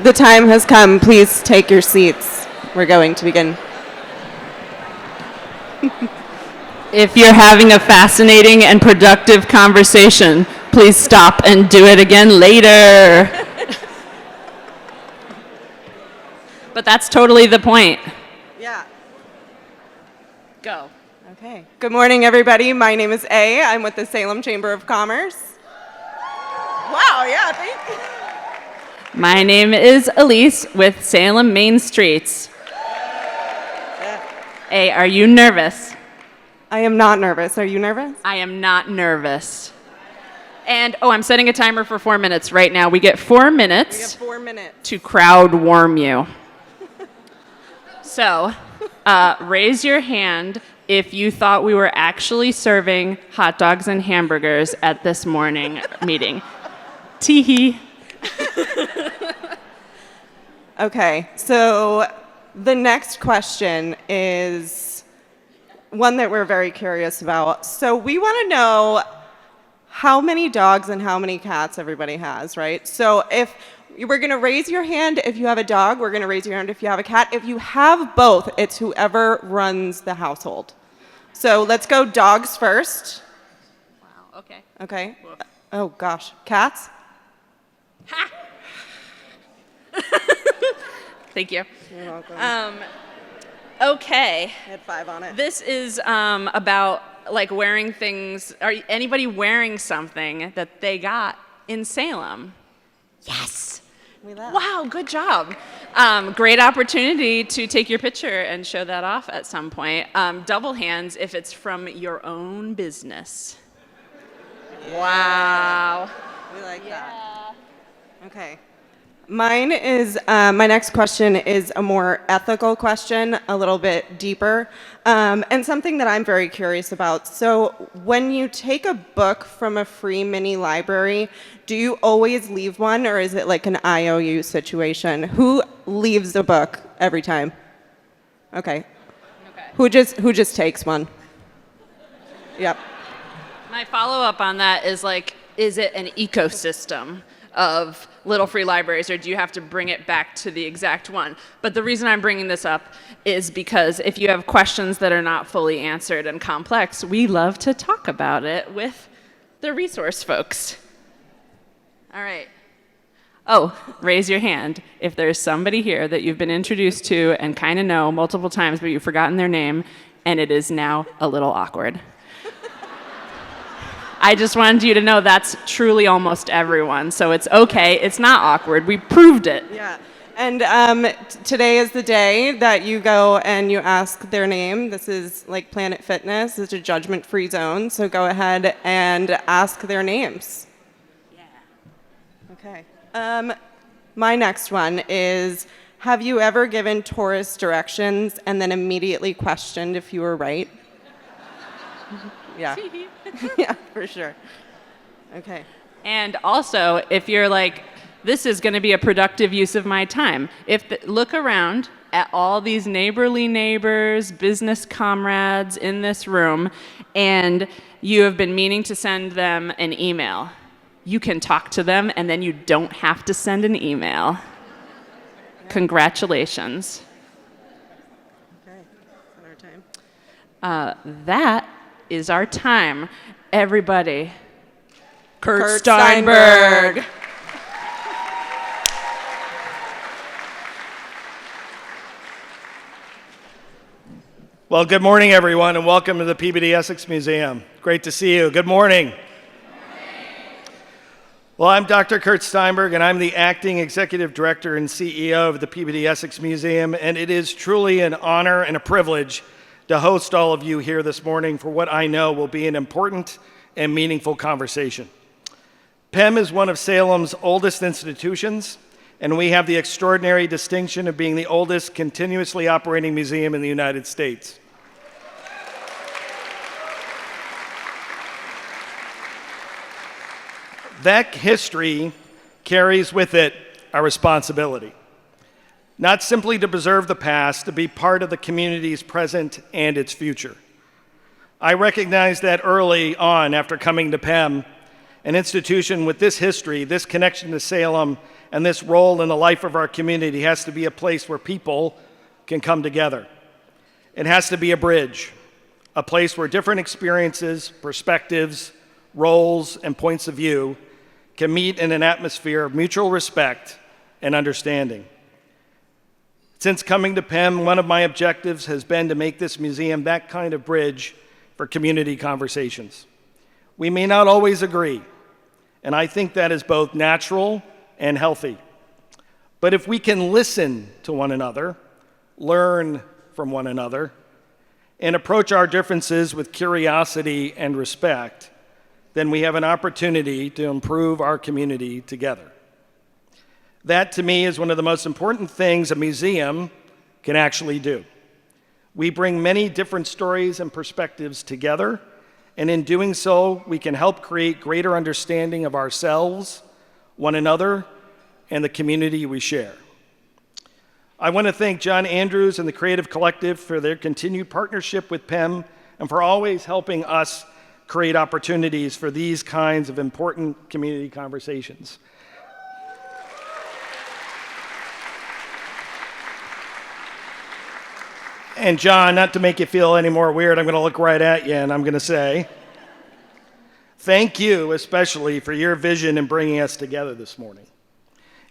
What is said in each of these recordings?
The time has come. Please take your seats. We're going to begin. If you're having a fascinating and productive conversation, please stop and do it again later. But that's totally the point. Yeah. Go. Okay. Good morning, everybody. My name is A. I'm with the Salem Chamber of Commerce. Wow, yeah, thank you. My name is Elise with Salem Main Streets. A, are you nervous? I am not nervous. Are you nervous? I am not nervous. And, I'm setting a timer for 4 minutes right now. We get 4 minutes. We have 4 minutes. To crowd warm you. So, raise your hand if you thought we were actually serving hot dogs and hamburgers at this morning meeting. Tee-hee. Okay, so the next question is one that we're very curious about. So we want to know how many dogs and how many cats everybody has, right? So if we're going to raise your hand if you have a dog, we're going to raise your hand if you have a cat. If you have both, it's whoever runs the household. So let's go dogs first. Wow, okay. Okay. Oh, gosh. Cats? Ha! Thank you. You're welcome. Okay. I had 5 on it. This is about like wearing things. Anybody wearing something that they got in Salem? Yes. We laugh. Wow, good job. Great opportunity to take your picture and show that off at some point. Double hands if it's from your own business. Yeah. Wow. We like that. Okay. Mine is, my next question is a more ethical question, a little bit deeper, and something that I'm very curious about. So when you take a book from a free mini library, do you always leave one, or is it like an IOU situation? Who leaves a book every time? Okay. Who just takes one? Yep. My follow-up on that is like, is it an ecosystem of little free libraries, or do you have to bring it back to the exact one? But the reason I'm bringing this up is because if you have questions that are not fully answered and complex, we love to talk about it with the resource folks. All right. Oh, raise your hand if there's somebody here that you've been introduced to and kind of know multiple times, but you've forgotten their name, and it is now a little awkward. I just wanted you to know that's truly almost everyone, so it's okay. It's not awkward. We proved it. Yeah. And today is the day that you go and you ask their name. This is like Planet Fitness. It's a judgment-free zone, so go ahead and ask their names. Yeah. Okay. My next one is, have you ever given tourist directions and then immediately questioned if you were right? Yeah. Yeah, for sure. Okay. And also, if you're like, this is going to be a productive use of my time, look around at all these neighborly neighbors, business comrades in this room, and you have been meaning to send them an email. You can talk to them, and then you don't have to send an email. Yeah. Congratulations. Okay. Is that our time? That is our time. Everybody. Kurt Steinberg. Well, good morning, everyone, and welcome to the Peabody Essex Museum. Great to see you. Good morning. Well, I'm Dr. Kurt Steinberg, and I'm the acting executive director and CEO of the Peabody Essex Museum, and it is truly an honor and a privilege to host all of you here this morning for what I know will be an important and meaningful conversation. PEM is one of Salem's oldest institutions, and we have the extraordinary distinction of being the oldest continuously operating museum in the United States. That history carries with it a responsibility. Not simply to preserve the past, to be part of the community's present and its future. I recognized that early on after coming to PEM, An institution with this history, this connection to Salem, and this role in the life of our community has to be a place where people can come together. It has to be a bridge, a place where different experiences, perspectives, roles, and points of view can meet in an atmosphere of mutual respect and understanding. Since coming to PEM, one of my objectives has been to make this museum that kind of bridge for community conversations. We may not always agree, and I think that is both natural and healthy. But if we can listen to one another, learn from one another, and approach our differences with curiosity and respect, then we have an opportunity to improve our community together. That, to me, is one of the most important things a museum can actually do. We bring many different stories and perspectives together, and in doing so, we can help create greater understanding of ourselves, one another, and the community we share. I want to thank John Andrews and the Creative Collective for their continued partnership with PEM and for always helping us create opportunities for these kinds of important community conversations. And John, not to make you feel any more weird, I'm going to look right at you and I'm going to say, thank you especially for your vision in bringing us together this morning.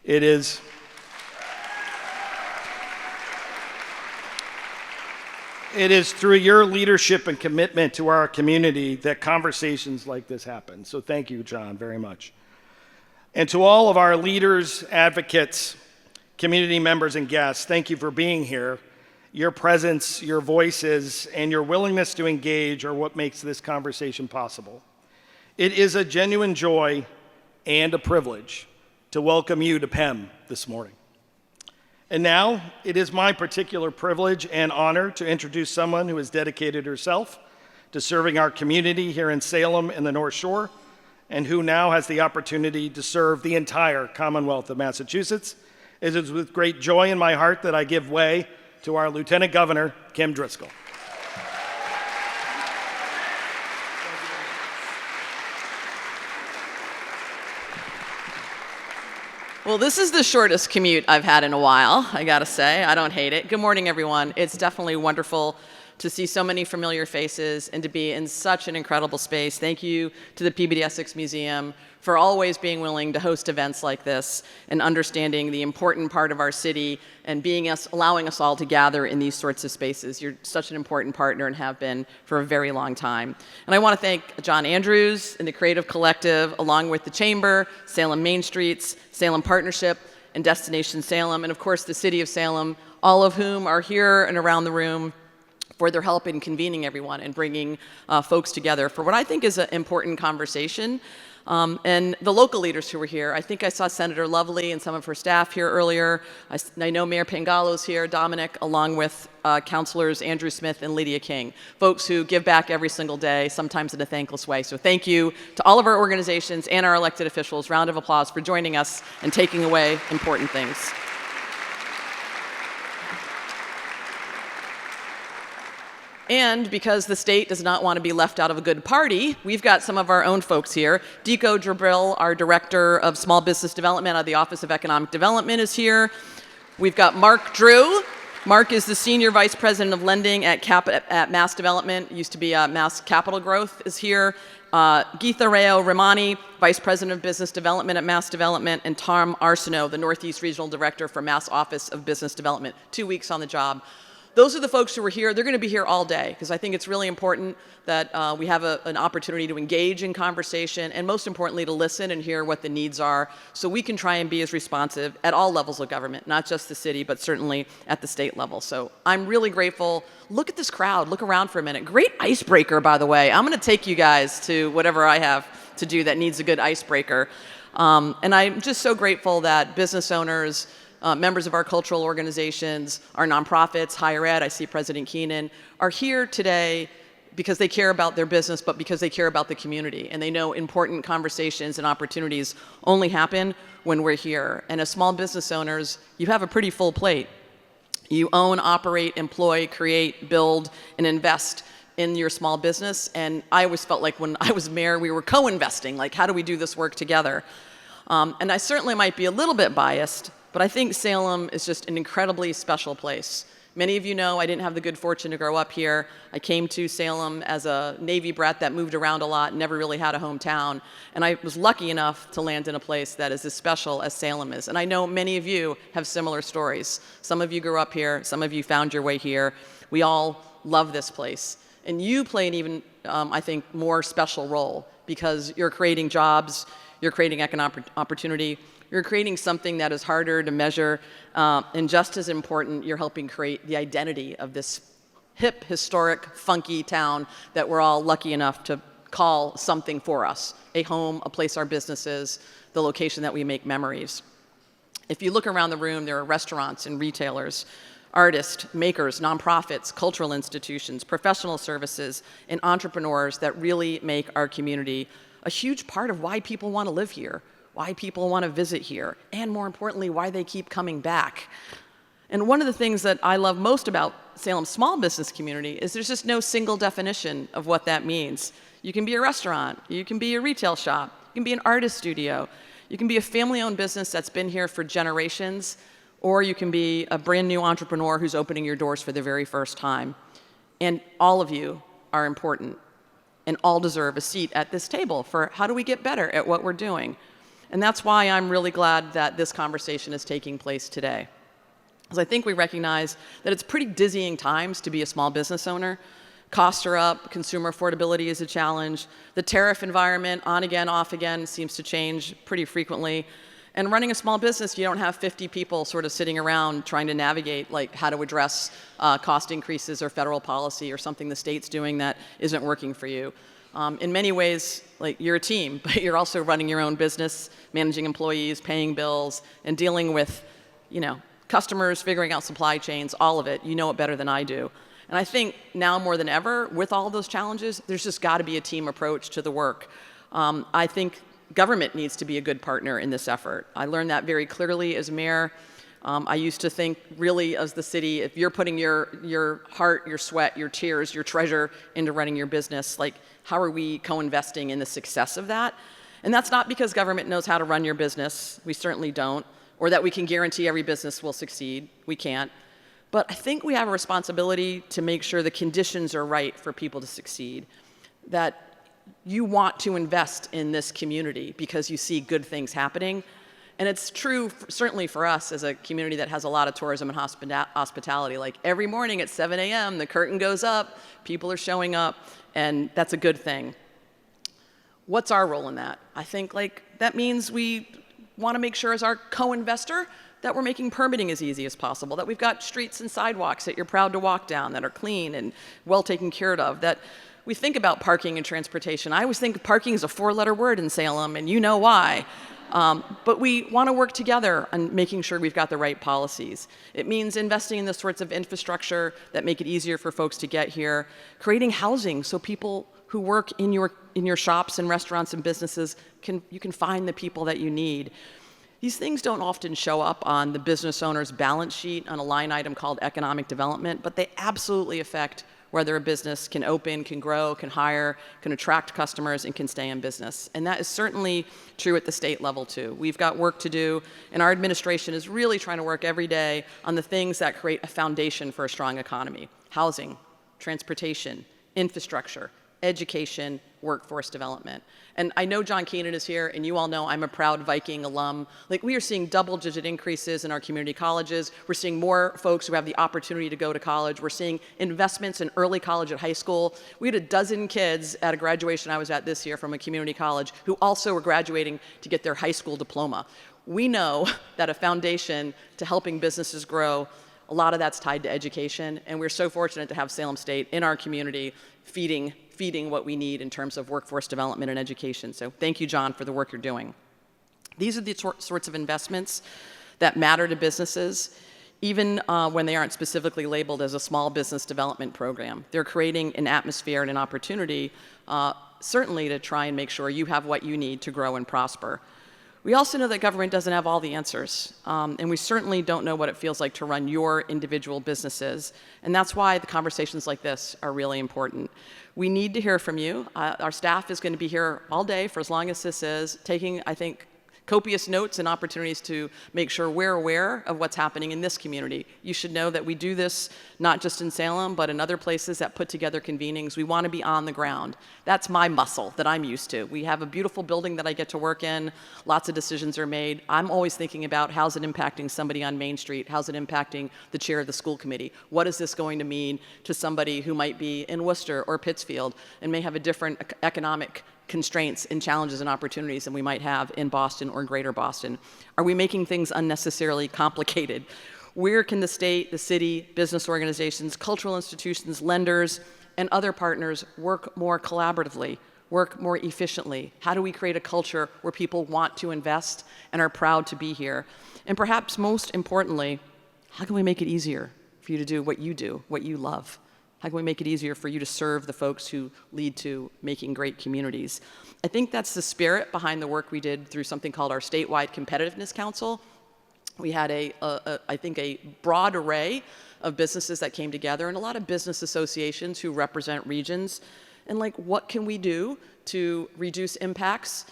It is through your leadership and commitment to our community that conversations like this happen. So thank you, John, very much. And to all of our leaders, advocates, community members, and guests, thank you for being here. Your presence, your voices, and your willingness to engage are what makes this conversation possible. It is a genuine joy and a privilege to welcome you to PEM this morning. And now, it is my particular privilege and honor to introduce someone who has dedicated herself to serving our community here in Salem and the North Shore, and who now has the opportunity to serve the entire Commonwealth of Massachusetts. It is with great joy in my heart that I give way to our Lieutenant Governor, Kim Driscoll. Well, this is the shortest commute I've had in a while, I gotta say. I don't hate it. Good morning, everyone. It's definitely wonderful to see so many familiar faces and to be in such an incredible space. Thank you to the Peabody Essex Museum for always being willing to host events like this and understanding the important part of our city and allowing us all to gather in these sorts of spaces. You're such an important partner and have been for a very long time. And I want to thank John Andrews and the Creative Collective, along with the Chamber, Salem Main Streets, Salem Partnership, and Destination Salem, and of course the City of Salem, all of whom are here and around the room for their help in convening everyone and bringing folks together for what I think is an important conversation. And the local leaders who were here, I think I saw Senator Lovely and some of her staff here earlier. I know Mayor Pangalo's here, Dominic, along with councilors Andrew Smith and Lydia King, folks who give back every single day, sometimes in a thankless way. So thank you to all of our organizations and our elected officials. Round of applause for joining us and taking away important things. And because the state does not want to be left out of a good party, we've got some of our own folks here. Dico Jabril, our Director of Small Business Development out of the Office of Economic Development, is here. We've got Mark Drew. Mark is the Senior Vice President of Lending at Mass Development, used to be Mass Capital Growth, is here. Geetha Rao Ramani, Vice President of Business Development at Mass Development, and Tom Arsenault, the Northeast Regional Director for Mass Office of Business Development, 2 weeks on the job. Those are the folks who are here. They're going to be here all day because I think it's really important that we have an opportunity to engage in conversation and most importantly to listen and hear what the needs are so we can try and be as responsive at all levels of government, not just the city, but certainly at the state level. So I'm really grateful. Look at this crowd. Look around for a minute. Great icebreaker, by the way. I'm going to take you guys to whatever I have to do that needs a good icebreaker. And I'm just so grateful that business owners, members of our cultural organizations, our nonprofits, higher ed, I see President Keenan, are here today because they care about their business, but because they care about the community. And they know important conversations and opportunities only happen when we're here. And as small business owners, you have a pretty full plate. You own, operate, employ, create, build, and invest in your small business. And I always felt like when I was mayor, we were co-investing. Like, how do we do this work together? And I certainly might be a little bit biased, but I think Salem is just an incredibly special place. Many of you know I didn't have the good fortune to grow up here. I came to Salem as a Navy brat that moved around a lot, never really had a hometown. And I was lucky enough to land in a place that is as special as Salem is. And I know many of you have similar stories. Some of you grew up here, some of you found your way here. We all love this place. And you play an even, I think, more special role because you're creating jobs, you're creating economic opportunity, you're creating something that is harder to measure, and just as important, you're helping create the identity of this hip, historic, funky town that we're all lucky enough to call something for us, a home, a place our business is, the location that we make memories. If you look around the room, there are restaurants and retailers, artists, makers, nonprofits, cultural institutions, professional services, and entrepreneurs that really make our community a huge part of why people want to live here, why people want to visit here, and more importantly, why they keep coming back. And one of the things that I love most about Salem's small business community is there's just no single definition of what that means. You can be a restaurant, you can be a retail shop, you can be an artist studio, you can be a family-owned business that's been here for generations, or you can be a brand new entrepreneur who's opening your doors for the very first time. And all of you are important and all deserve a seat at this table for how do we get better at what we're doing. And that's why I'm really glad that this conversation is taking place today. Because I think we recognize that it's pretty dizzying times to be a small business owner. Costs are up, consumer affordability is a challenge. The tariff environment, on again, off again, seems to change pretty frequently. And running a small business, you don't have 50 people sort of sitting around trying to navigate like how to address cost increases or federal policy or something the state's doing that isn't working for you. In many ways, like you're a team, but you're also running your own business, managing employees, paying bills, and dealing with, customers, figuring out supply chains, all of it. You know it better than I do. And I think now more than ever, with all those challenges, there's just got to be a team approach to the work. I think government needs to be a good partner in this effort. I learned that very clearly as mayor. I used to think really as the city, if you're putting your heart, your sweat, your tears, your treasure into running your business, like how are we co-investing in the success of that? And that's not because government knows how to run your business. We certainly don't. Or that we can guarantee every business will succeed. We can't. But I think we have a responsibility to make sure the conditions are right for people to succeed. That you want to invest in this community because you see good things happening. And it's true, certainly for us as a community that has a lot of tourism and hospitality. Like every morning at 7 a.m., the curtain goes up, people are showing up, and that's a good thing. What's our role in that? I think that means we want to make sure as our co-investor that we're making permitting as easy as possible, that we've got streets and sidewalks that you're proud to walk down, that are clean and well taken care of, that we think about parking and transportation. I always think parking is a 4-letter word in Salem, and you know why. But we want to work together on making sure we've got the right policies. It means investing in the sorts of infrastructure that make it easier for folks to get here, creating housing so people who work in your shops and restaurants and businesses, you can find the people that you need. These things don't often show up on the business owner's balance sheet on a line item called economic development, but they absolutely affect whether a business can open, can grow, can hire, can attract customers, and can stay in business. And that is certainly true at the state level, too. We've got work to do, and our administration is really trying to work every day on the things that create a foundation for a strong economy: housing, transportation, infrastructure, education, workforce development. And I know John Keenan is here, and you all know I'm a proud Viking alum. We are seeing double-digit increases in our community colleges. We're seeing more folks who have the opportunity to go to college. We're seeing investments in early college at high school. We had a dozen kids at a graduation I was at this year from a community college who also were graduating to get their high school diploma. We know that a foundation to helping businesses grow, a lot of that's tied to education, and we're so fortunate to have Salem State in our community feeding what we need in terms of workforce development and education. So thank you, John, for the work you're doing. These are the sorts of investments that matter to businesses, even when they aren't specifically labeled as a small business development program. They're creating an atmosphere and an opportunity, certainly to try and make sure you have what you need to grow and prosper. We also know that government doesn't have all the answers, and we certainly don't know what it feels like to run your individual businesses, and that's why the conversations like this are really important. We need to hear from you. Our staff is going to be here all day for as long as this is, taking, I think, copious notes and opportunities to make sure we're aware of what's happening in this community. You should know that we do this not just in Salem, but in other places that put together convenings. We want to be on the ground. That's my muscle that I'm used to. We have a beautiful building that I get to work in. Lots of decisions are made. I'm always thinking about how's it impacting somebody on Main Street? How's it impacting the chair of the school committee? What is this going to mean to somebody who might be in Worcester or Pittsfield and may have a different economic constraints and challenges and opportunities than we might have in Boston or greater Boston? Are we making things unnecessarily complicated? Where can the state, the city, business organizations, cultural institutions, lenders, and other partners work more collaboratively, work more efficiently? How do we create a culture where people want to invest and are proud to be here? And perhaps most importantly, how can we make it easier for you to do, what you love? How can we make it easier for you to serve the folks who lead to making great communities? I think that's the spirit behind the work we did through something called our statewide competitiveness council. We had I think a broad array of businesses that came together and a lot of business associations who represent regions. And like, what can we do to reduce impacts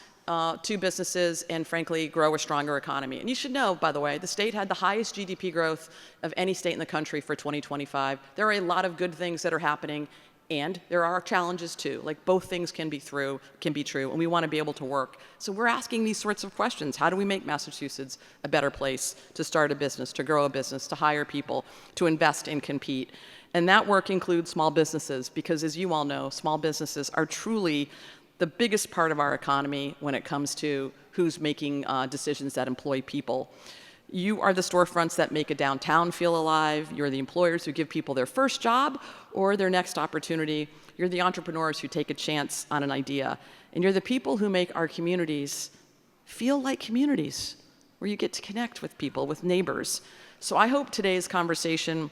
to businesses and frankly grow a stronger economy? And you should know, by the way, the state had the highest GDP growth of any state in the country for 2025. There are a lot of good things that are happening, and there are challenges too. Like, both things can be true, and we want to be able to work. So we're asking these sorts of questions. How do we make Massachusetts a better place to start a business, to grow a business, to hire people, to invest and compete? And that work includes small businesses, because as you all know, small businesses are truly the biggest part of our economy when it comes to who's making decisions that employ people. You are the storefronts that make a downtown feel alive. You're the employers who give people their first job or their next opportunity. You're the entrepreneurs who take a chance on an idea. And you're the people who make our communities feel like communities, where you get to connect with people, with neighbors. So I hope today's conversation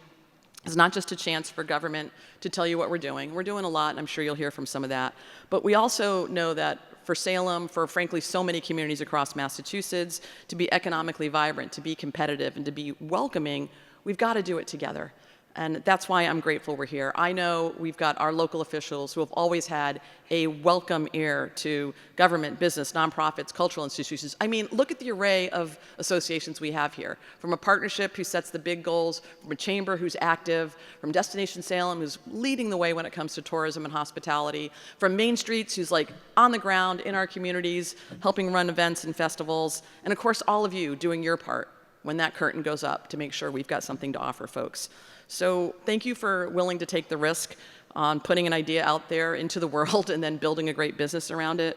is not just a chance for government to tell you what we're doing. We're doing a lot, and I'm sure you'll hear from some of that. But we also know that for Salem, for frankly so many communities across Massachusetts, to be economically vibrant, to be competitive, and to be welcoming, we've got to do it together. And that's why I'm grateful we're here. I know we've got our local officials who have always had a welcome ear to government, business, nonprofits, cultural institutions. I mean, look at the array of associations we have here. From a partnership who sets the big goals, from a chamber who's active, from Destination Salem who's leading the way when it comes to tourism and hospitality, from Main Streets who's like on the ground in our communities, helping run events and festivals, and of course all of you doing your part when that curtain goes up to make sure we've got something to offer folks. So thank you for willing to take the risk on putting an idea out there into the world and then building a great business around it.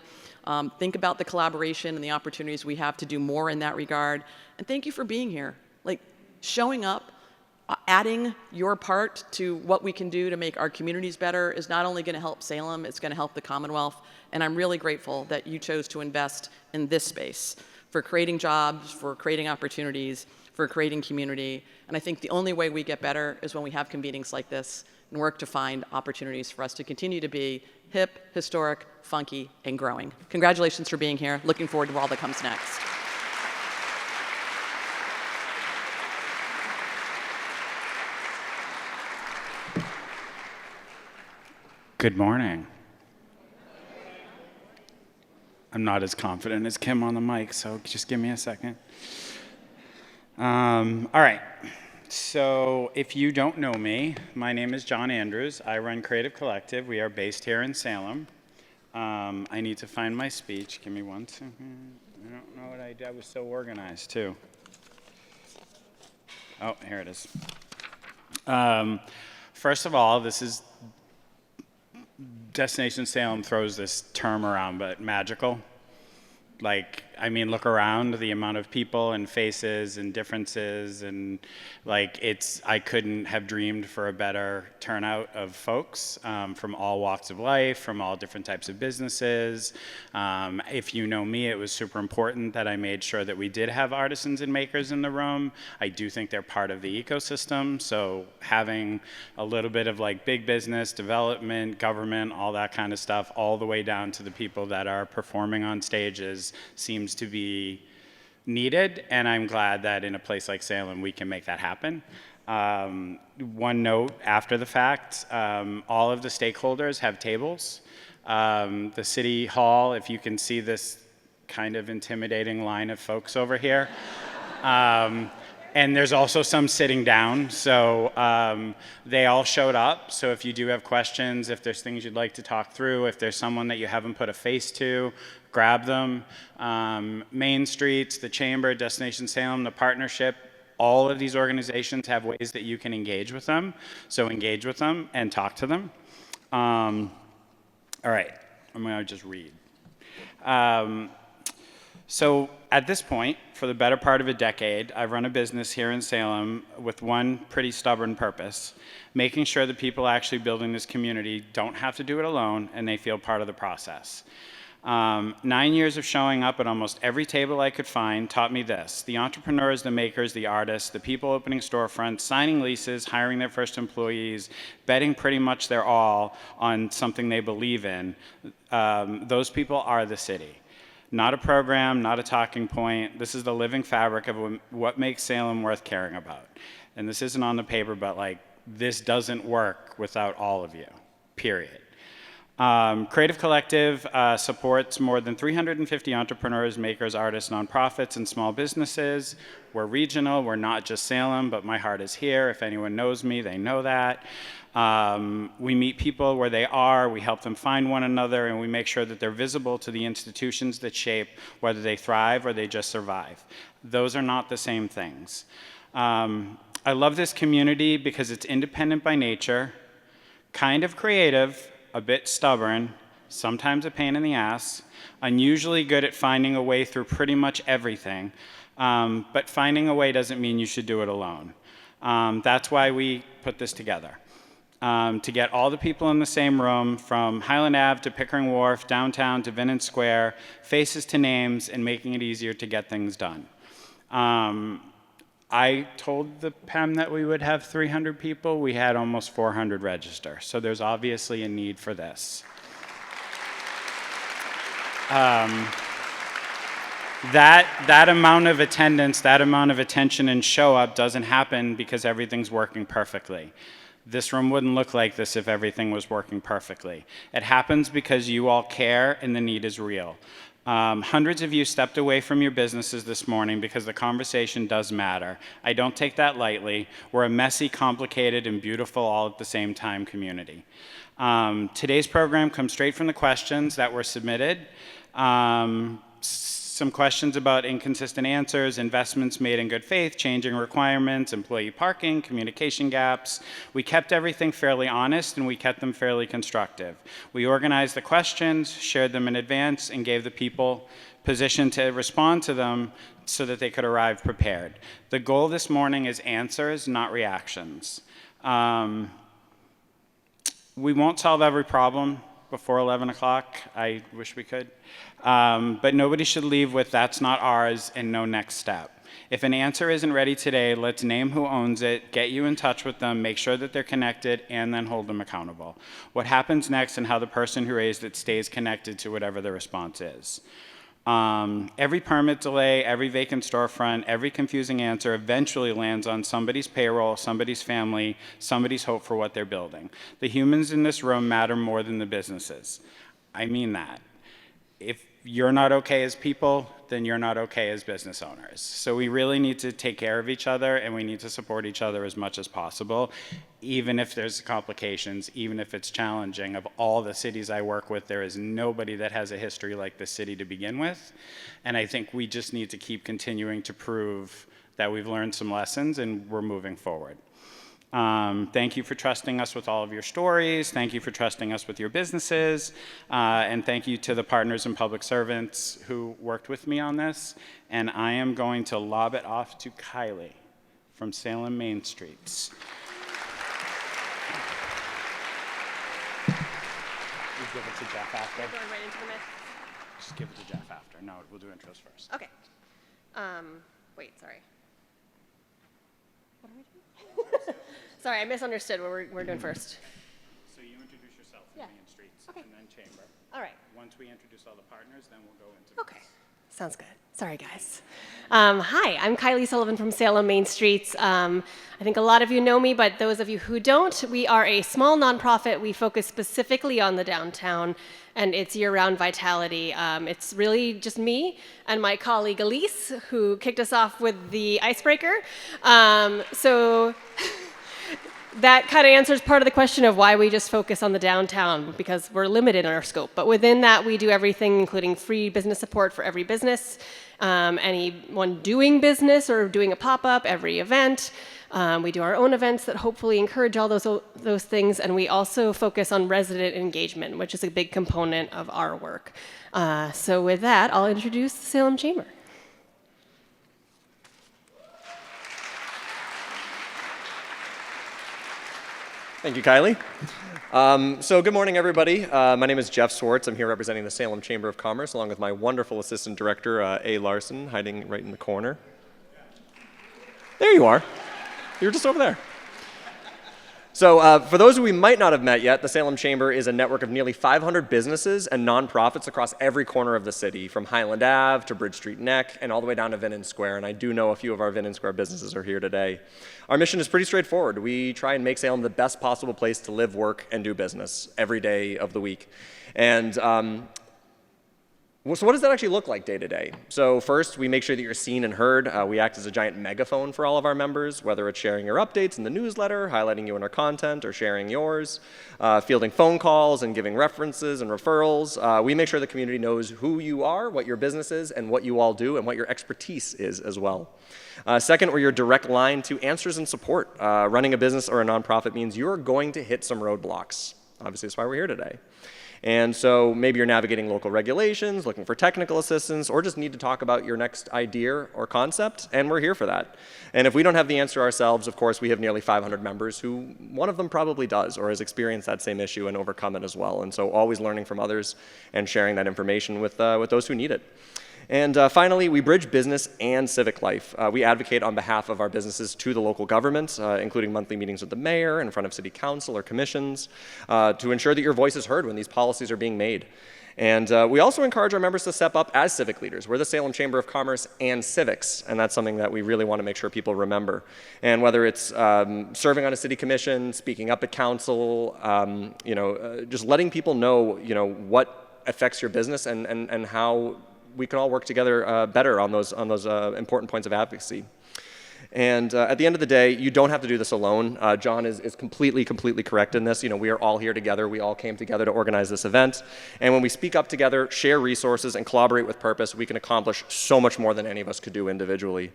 Think about the collaboration and the opportunities we have to do more in that regard. And thank you for being here. Like, showing up, adding your part to what we can do to make our communities better is not only going to help Salem, it's going to help the Commonwealth. And I'm really grateful that you chose to invest in this space for creating jobs, for creating opportunities, for creating community. And I think the only way we get better is when we have convenings like this and work to find opportunities for us to continue to be hip, historic, funky, and growing. Congratulations for being here. Looking forward to all that comes next. Good morning. I'm not as confident as Kim on the mic, so just give me a second. All right. So if you don't know me, my name is John Andrews. I run Creative Collective. We are based here in Salem. I need to find my speech. Give me 1 second. I don't know what I did. I was so organized, too. Oh, here it is. First of all, this is Destination Salem throws this term around, but magical. Like, I mean, look around, the amount of people and faces and differences, and like, I couldn't have dreamed for a better turnout of folks from all walks of life, from all different types of businesses. If you know me, it was super important that I made sure that we did have artisans and makers in the room. I do think they're part of the ecosystem, so having a little bit of like big business, development, government, all that kind of stuff, all the way down to the people that are performing on stages seems to be needed, and I'm glad that in a place like Salem we can make that happen. One note after the fact, all of the stakeholders have tables. The city hall, if you can see this kind of intimidating line of folks over here, and there's also some sitting down, so they all showed up. So if you do have questions, if there's things you'd like to talk through, if there's someone that you haven't put a face to, grab them. Main Streets, the Chamber, Destination Salem, the partnership, all of these organizations have ways that you can engage with them. So engage with them and talk to them. All right, I'm gonna just read. So at this point, for the better part of a decade, I've run a business here in Salem with one pretty stubborn purpose: making sure the people actually building this community don't have to do it alone and they feel part of the process. 9 years of showing up at almost every table I could find taught me this: the entrepreneurs, the makers, the artists, the people opening storefronts, signing leases, hiring their first employees, betting pretty much their all on something they believe in, those people are the city. Not a program, not a talking point. This is the living fabric of what makes Salem worth caring about. And this isn't on the paper, but like, this doesn't work without all of you, period. Creative Collective supports more than 350 entrepreneurs, makers, artists, nonprofits, and small businesses. We're regional, we're not just Salem, but my heart is here. If anyone knows me, they know that. We meet people where they are, we help them find one another, and we make sure that they're visible to the institutions that shape whether they thrive or they just survive. Those are not the same things. I love this community because it's independent by nature, kind of creative, a bit stubborn, sometimes a pain in the ass, unusually good at finding a way through pretty much everything, but finding a way doesn't mean you should do it alone. That's why we put this together. To get all the people in the same room, from Highland Ave to Pickering Wharf, downtown to Vinnon Square, faces to names, and making it easier to get things done. I told the PEM that we would have 300 people. We had almost 400 register, so there's obviously a need for this. That amount of attendance, that amount of attention and show up doesn't happen because everything's working perfectly. This room wouldn't look like this if everything was working perfectly. It happens because you all care and the need is real. Hundreds of you stepped away from your businesses this morning because the conversation does matter. I don't take that lightly. We're a messy, complicated, and beautiful all at the same time community. Today's program comes straight from the questions that were submitted. Some questions about inconsistent answers, investments made in good faith, changing requirements, employee parking, communication gaps. We kept everything fairly honest and we kept them fairly constructive. We organized the questions, shared them in advance, and gave the people position to respond to them so that they could arrive prepared. The goal this morning is answers, not reactions. We won't solve every problem before 11 o'clock. I wish we could. But nobody should leave with "that's not ours" and "no next step." If an answer isn't ready today, let's name who owns it, get you in touch with them, make sure that they're connected, and then hold them accountable. What happens next and how the person who raised it stays connected to whatever the response is. Every permit delay, every vacant storefront, every confusing answer eventually lands on somebody's payroll, somebody's family, somebody's hope for what they're building. The humans in this room matter more than the businesses. I mean that. If you're not okay as people, then you're not okay as business owners. So we really need to take care of each other, and we need to support each other as much as possible, even if there's complications, even if it's challenging. Of all the cities I work with, there is nobody that has a history like this city to begin with. And I think we just need to keep continuing to prove that we've learned some lessons and we're moving forward. Thank you for trusting us with all of your stories. Thank you for trusting us with your businesses. And thank you to the partners and public servants who worked with me on this. And I am going to lob it off to Kylie from Salem Main Streets. You give it to Jeff after? Going right into the mix? Just give it to Jeff after. No, we'll do intros first. Okay. Wait, sorry. What are we doing? Sorry, I misunderstood what we're doing first. So you introduce yourself from Yeah. Main Streets Okay. and then Chamber. All right. Once we introduce all the partners, then we'll go into Okay. Sounds good. Sorry, guys. Hi, I'm Kylie Sullivan from Salem Main Streets. I think a lot of you know me, but those of you who don't, we are a small nonprofit. We focus specifically on the downtown and its year-round vitality. It's really just me and my colleague Elise, who kicked us off with the icebreaker. So that kind of answers part of the question of why we just focus on the downtown, because we're limited in our scope. But within that, we do everything, including free business support for every business, anyone doing business or doing a pop-up, every event. We do our own events that hopefully encourage all those things, and we also focus on resident engagement, which is a big component of our work. So with that, I'll introduce the Salem Chamber. Thank you, Kylie. So good morning, everybody. My name is Jeff Swartz. I'm here representing the Salem Chamber of Commerce, along with my wonderful assistant director, A. Larson, hiding right in the corner. There you are. You were just over there. So for those who we might not have met yet, the Salem Chamber is a network of nearly 500 businesses and nonprofits across every corner of the city, from Highland Ave to Bridge Street Neck and all the way down to Vinnon Square. And I do know a few of our Vinnon Square businesses are here today. Our mission is pretty straightforward. We try and make Salem the best possible place to live, work, and do business every day of the week. And so what does that actually look like day to day? So first, we make sure that you're seen and heard. We act as a giant megaphone for all of our members, whether it's sharing your updates in the newsletter, highlighting you in our content, or sharing yours, fielding phone calls and giving references and referrals. We make sure the community knows who you are, what your business is, and what you all do, and what your expertise is as well. Second, we're your direct line to answers and support. Running a business or a nonprofit means you're going to hit some roadblocks. Obviously, that's why we're here today. And so maybe you're navigating local regulations, looking for technical assistance, or just need to talk about your next idea or concept, and we're here for that. And if we don't have the answer ourselves, of course, we have nearly 500 members who one of them probably does or has experienced that same issue and overcome it as well. And so always learning from others and sharing that information with those who need it. And finally, we bridge business and civic life. We advocate on behalf of our businesses to the local government, including monthly meetings with the mayor in front of city council or commissions, to ensure that your voice is heard when these policies are being made. And we also encourage our members to step up as civic leaders. We're the Salem Chamber of Commerce and Civics, and that's something that we really want to make sure people remember. And whether it's serving on a city commission, speaking up at council, just letting people know, what affects your business and how we can all work together better on those important points of advocacy. And at the end of the day, you don't have to do this alone. John is completely correct in this. We are all here together. We all came together to organize this event. And when we speak up together, share resources, and collaborate with purpose, we can accomplish so much more than any of us could do individually.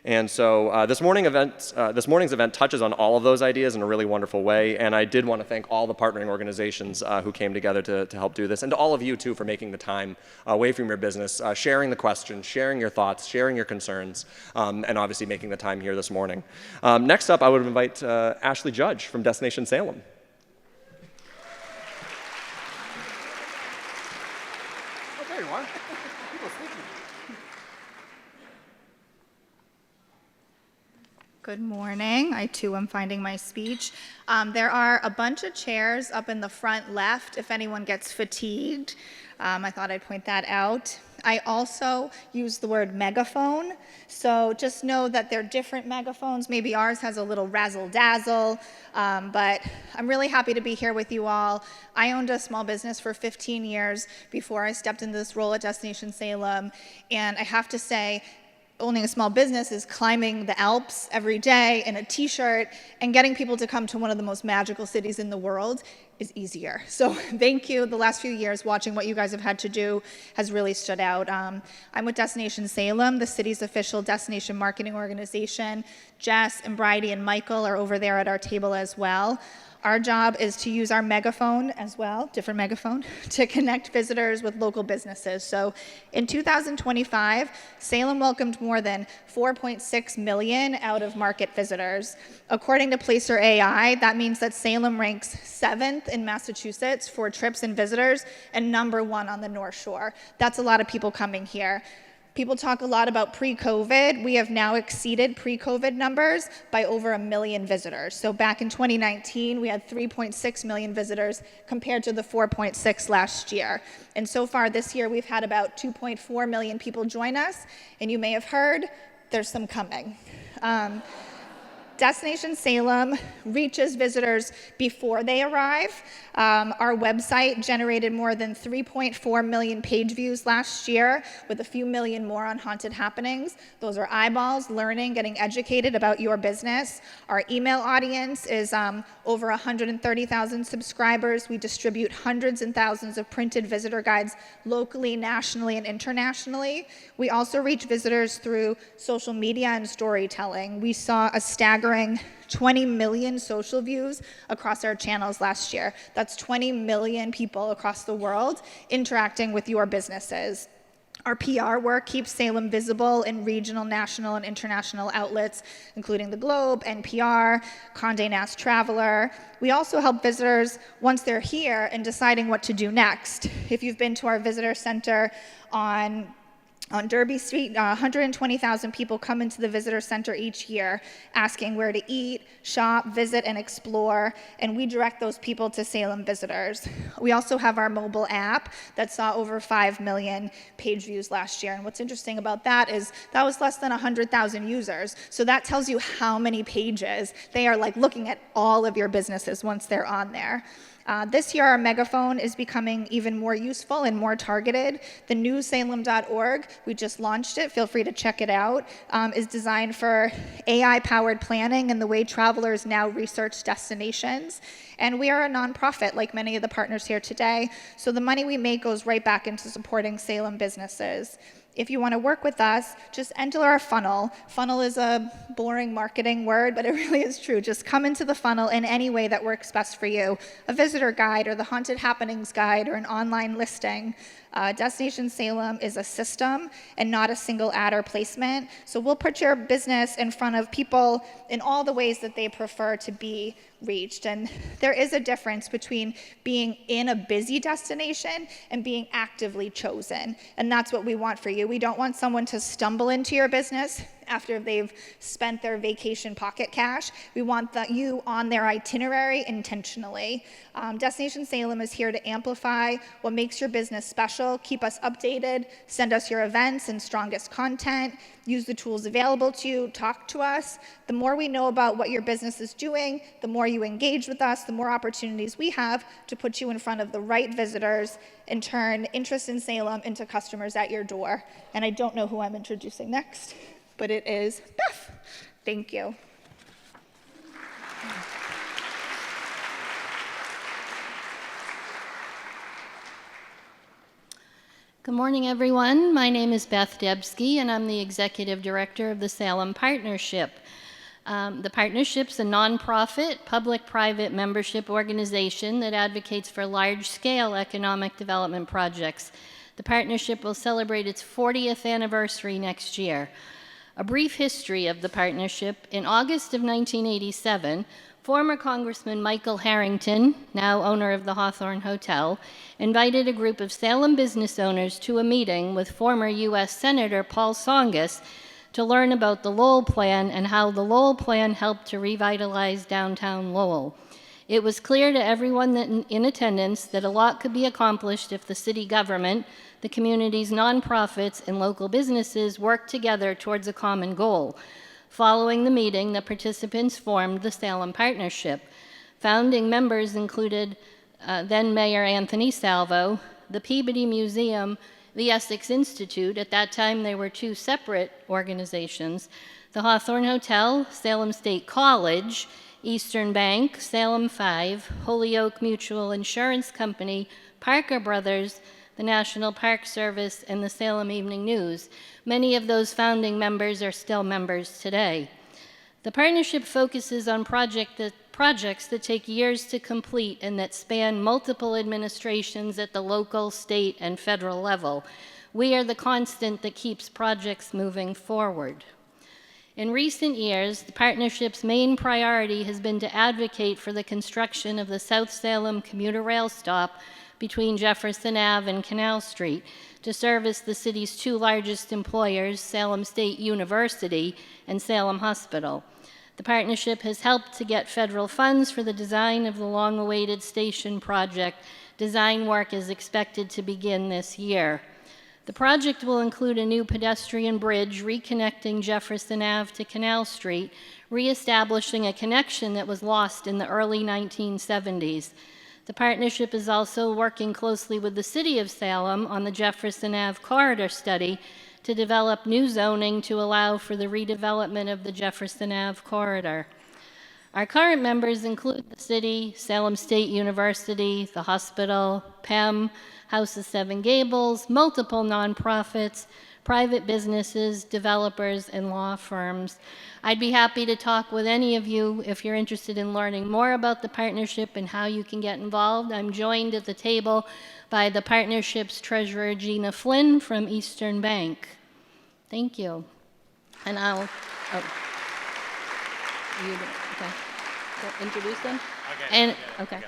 And so this morning's event touches on all of those ideas in a really wonderful way, and I did want to thank all the partnering organizations who came together to help do this, and to all of you, too, for making the time away from your business, sharing the questions, sharing your thoughts, sharing your concerns, and obviously making the time here this morning. Next up, I would invite Ashley Judge from Destination Salem. Oh, there you are. Good morning. I too am finding my speech. There are a bunch of chairs up in the front left if anyone gets fatigued. I thought I'd point that out. I also use the word megaphone, so just know that they're different megaphones. Maybe ours has a little razzle-dazzle, but I'm really happy to be here with you all. I owned a small business for 15 years before I stepped into this role at Destination Salem, and I have to say, owning a small business is climbing the Alps every day in a t-shirt, and getting people to come to one of the most magical cities in the world is easier. So thank you. The last few years watching what you guys have had to do has really stood out. I'm with Destination Salem, the city's official destination marketing organization. Jess and Bridie and Michael are over there at our table as well. Our job is to use our megaphone as well, different megaphone, to connect visitors with local businesses. So in 2025, Salem welcomed more than 4.6 million out-of-market visitors. According to Placer AI, that means that Salem ranks 7th in Massachusetts for trips and visitors and #1 on the North Shore. That's a lot of people coming here. People talk a lot about pre-COVID. We have now exceeded pre-COVID numbers by over 1 million visitors. So back in 2019, we had 3.6 million visitors compared to the 4.6 last year. And so far this year, we've had about 2.4 million people join us. And you may have heard, there's some coming. Destination Salem reaches visitors before they arrive. Our website generated more than 3.4 million page views last year, with a few million more on haunted happenings. Those are eyeballs learning, getting educated about your business. Our email audience is over 130,000 subscribers. We distribute hundreds and thousands of printed visitor guides locally, nationally, and internationally. We also reach visitors through social media and storytelling. We saw a staggering 20 million social views across our channels last year. That's 20 million people across the world interacting with your businesses. Our PR work keeps Salem visible in regional, national, and international outlets, including The Globe, NPR, Condé Nast Traveler. We also help visitors once they're here in deciding what to do next. If you've been to our visitor center on Derby Street, 120,000 people come into the visitor center each year asking where to eat, shop, visit, and explore, and we direct those people to Salem visitors. We also have our mobile app that saw over 5 million page views last year, and what's interesting about that is that was less than 100,000 users, so that tells you how many pages they are like looking at all of your businesses once they're on there. This year, our megaphone is becoming even more useful and more targeted. The new Salem.org, we just launched it, feel free to check it out, is designed for AI-powered planning and the way travelers now research destinations. And we are a nonprofit, like many of the partners here today, so the money we make goes right back into supporting Salem businesses. If you want to work with us, just enter our funnel. Funnel is a boring marketing word, but it really is true. Just come into the funnel in any way that works best for you. A visitor guide or the haunted happenings guide or an online listing. Destination Salem is a system and not a single ad or placement. So we'll put your business in front of people in all the ways that they prefer to be reached. And there is a difference between being in a busy destination and being actively chosen. And that's what we want for you. We don't want someone to stumble into your business after they've spent their vacation pocket cash. We want you on their itinerary intentionally. Destination Salem is here to amplify what makes your business special, keep us updated, send us your events and strongest content, use the tools available to you, talk to us. The more we know about what your business is doing, the more you engage with us, the more opportunities we have to put you in front of the right visitors and turn interest in Salem into customers at your door. And I don't know who I'm introducing next, but it is Beth. Thank you. Good morning, everyone. My name is Beth Debsky, and I'm the Executive Director of the Salem Partnership. The Partnership's a nonprofit, public-private membership organization that advocates for large-scale economic development projects. The Partnership will celebrate its 40th anniversary next year. A brief history of the Partnership: in August of 1987, former Congressman Michael Harrington, now owner of the Hawthorne Hotel, invited a group of Salem business owners to a meeting with former U.S. Senator Paul Tsongas to learn about the Lowell Plan and how the Lowell Plan helped to revitalize downtown Lowell. It was clear to everyone in attendance that a lot could be accomplished if the city government, the community's nonprofits, and local businesses worked together towards a common goal. Following the meeting, the participants formed the Salem Partnership. Founding members included then Mayor Anthony Salvo, the Peabody Museum, the Essex Institute — at that time they were two separate organizations — the Hawthorne Hotel, Salem State College, Eastern Bank, Salem 5, Holyoke Mutual Insurance Company, Parker Brothers, the National Park Service, and the Salem Evening News. Many of those founding members are still members today. The partnership focuses on projects that take years to complete and that span multiple administrations at the local, state, and federal level. We are the constant that keeps projects moving forward. In recent years, the partnership's main priority has been to advocate for the construction of the South Salem commuter rail stop between Jefferson Ave and Canal Street to service the city's two largest employers, Salem State University and Salem Hospital. The partnership has helped to get federal funds for the design of the long-awaited station project. Design work is expected to begin this year. The project will include a new pedestrian bridge reconnecting Jefferson Ave to Canal Street, reestablishing a connection that was lost in the early 1970s. The partnership is also working closely with the City of Salem on the Jefferson Ave corridor study to develop new zoning to allow for the redevelopment of the Jefferson Ave corridor. Our current members include the city, Salem State University, the hospital, PEM, House of Seven Gables, multiple nonprofits, private businesses, developers, and law firms. I'd be happy to talk with any of you if you're interested in learning more about the partnership and how you can get involved. I'm joined at the table by the partnership's treasurer, Gina Flynn from Eastern Bank. Thank you. And I'll, okay. So introduce them? Okay.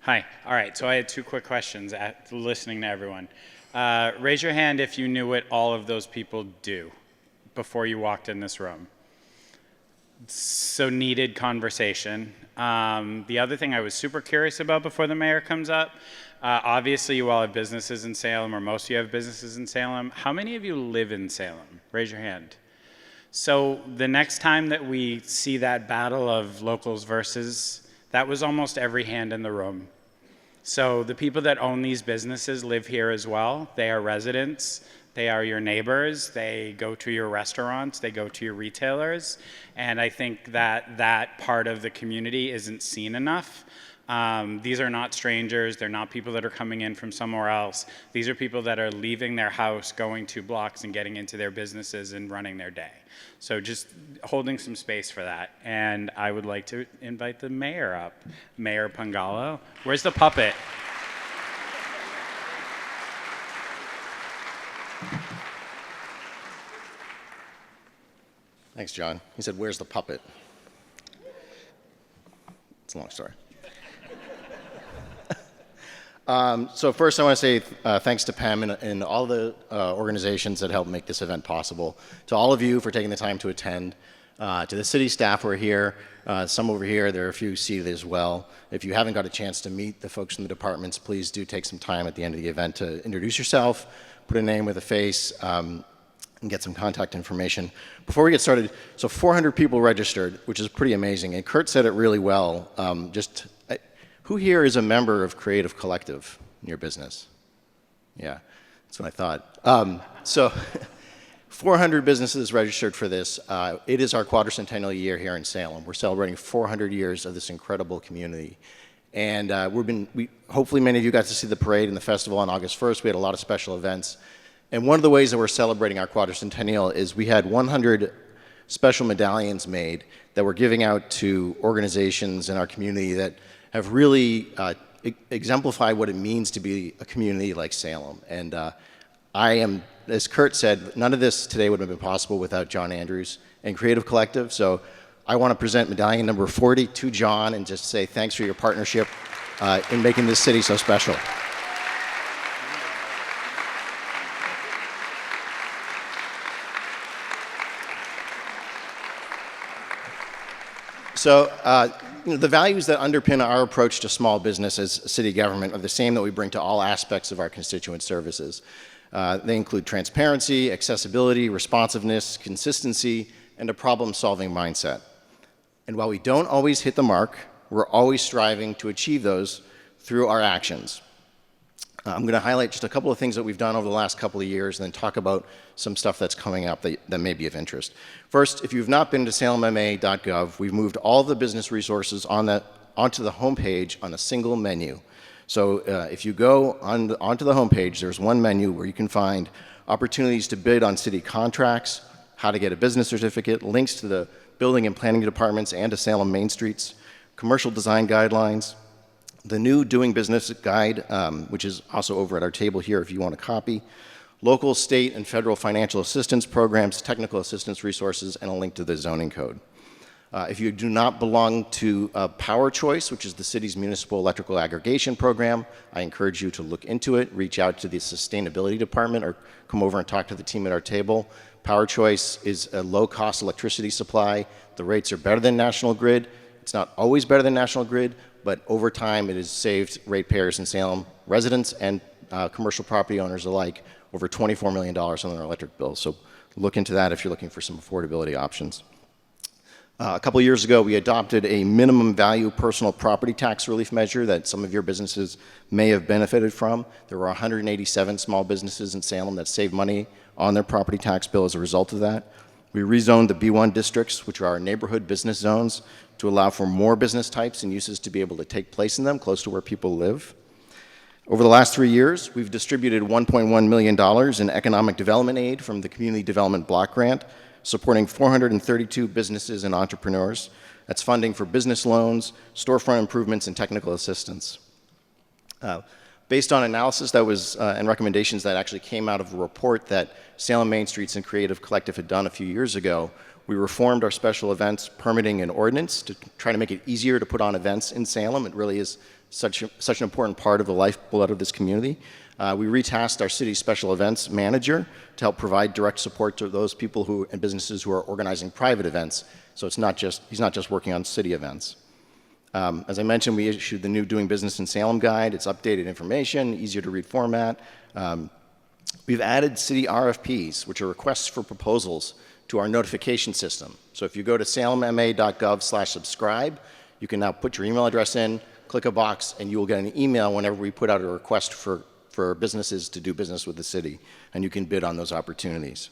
Hi. All right. So I had two quick questions listening to everyone. Raise your hand if you knew what all of those people do before you walked in this room. So needed conversation. The other thing I was super curious about before the mayor comes up, obviously you all have businesses in Salem, or most of you have businesses in Salem. How many of you live in Salem? Raise your hand. So the next time that we see that battle of locals versus, that was almost every hand in the room. So the people that own these businesses live here as well. They are residents. They are your neighbors. They go to your restaurants. They go to your retailers. And I think that that part of the community isn't seen enough. These are not strangers. They're not people that are coming in from somewhere else. These are people that are leaving their house, going 2 blocks and getting into their businesses and running their day. So just holding some space for that. And I would like to invite the mayor up. Mayor Pangalo. Where's the puppet? Thanks, John. He said, "Where's the puppet?" It's a long story. So first I want to say thanks to PEM and all the organizations that helped make this event possible. To all of you for taking the time to attend. To the city staff who are here, some over here, there are a few seated as well. If you haven't got a chance to meet the folks in the departments, please do take some time at the end of the event to introduce yourself, put a name with a face, and get some contact information. Before we get started, so 400 people registered, which is pretty amazing. And Kurt said it really well. Who here is a member of Creative Collective in your business? Yeah, that's what I thought. So 400 businesses registered for this. It is our quadricentennial year here in Salem. We're celebrating 400 years of this incredible community. And hopefully many of you got to see the parade and the festival on August 1st. We had a lot of special events. And one of the ways that we're celebrating our quadricentennial is we had 100 special medallions made that we're giving out to organizations in our community that have really exemplified what it means to be a community like Salem. And I am, as Kurt said, none of this today would have been possible without John Andrews and Creative Collective. So I want to present medallion number 40 to John and just say thanks for your partnership in making this city so special. So the values that underpin our approach to small business as city government are the same that we bring to all aspects of our constituent services. They include transparency, accessibility, responsiveness, consistency, and a problem-solving mindset. And while we don't always hit the mark, we're always striving to achieve those through our actions. I'm going to highlight just a couple of things that we've done over the last couple of years and then talk about some stuff that's coming up that may be of interest. First, if you've not been to salemma.gov, we've moved all the business resources onto the homepage on a single menu. So if you go onto the homepage, there's one menu where you can find opportunities to bid on city contracts, how to get a business certificate, links to the building and planning departments and to Salem Main Streets, commercial design guidelines, the new Doing Business Guide, which is also over at our table here if you want a copy, local, state, and federal financial assistance programs, technical assistance resources, and a link to the zoning code. If you do not belong to Power Choice, which is the city's municipal electrical aggregation program, I encourage you to look into it, reach out to the sustainability department, or come over and talk to the team at our table. Power Choice is a low-cost electricity supply. The rates are better than National Grid. It's not always better than National Grid, but over time it has saved ratepayers in Salem, residents and commercial property owners alike, over $24 million on their electric bills. So look into that if you're looking for some affordability options. A couple years ago, we adopted a minimum value personal property tax relief measure that some of your businesses may have benefited from. There were 187 small businesses in Salem that saved money on their property tax bill as a result of that. We rezoned the B1 districts, which are our neighborhood business zones, to allow for more business types and uses to be able to take place in them, close to where people live. Over the last 3 years, we've distributed $1.1 million in economic development aid from the Community Development Block Grant, supporting 432 businesses and entrepreneurs. That's funding for business loans, storefront improvements, and technical assistance. Based on analysis that was, and recommendations that actually came out of a report that Salem Main Streets and Creative Collective had done a few years ago, we reformed our special events permitting and ordinance to try to make it easier to put on events in Salem. It really is such an important part of the lifeblood of this community. We retasked our city special events manager to help provide direct support to those people and businesses who are organizing private events. So he's not just working on city events. As I mentioned, we issued the new Doing Business in Salem guide. It's updated information, easier to read format. We've added city RFPs, which are requests for proposals, to our notification system. So if you go to salemma.gov/subscribe, you can now put your email address in, click a box, and you will get an email whenever we put out a request for businesses to do business with the city, and you can bid on those opportunities.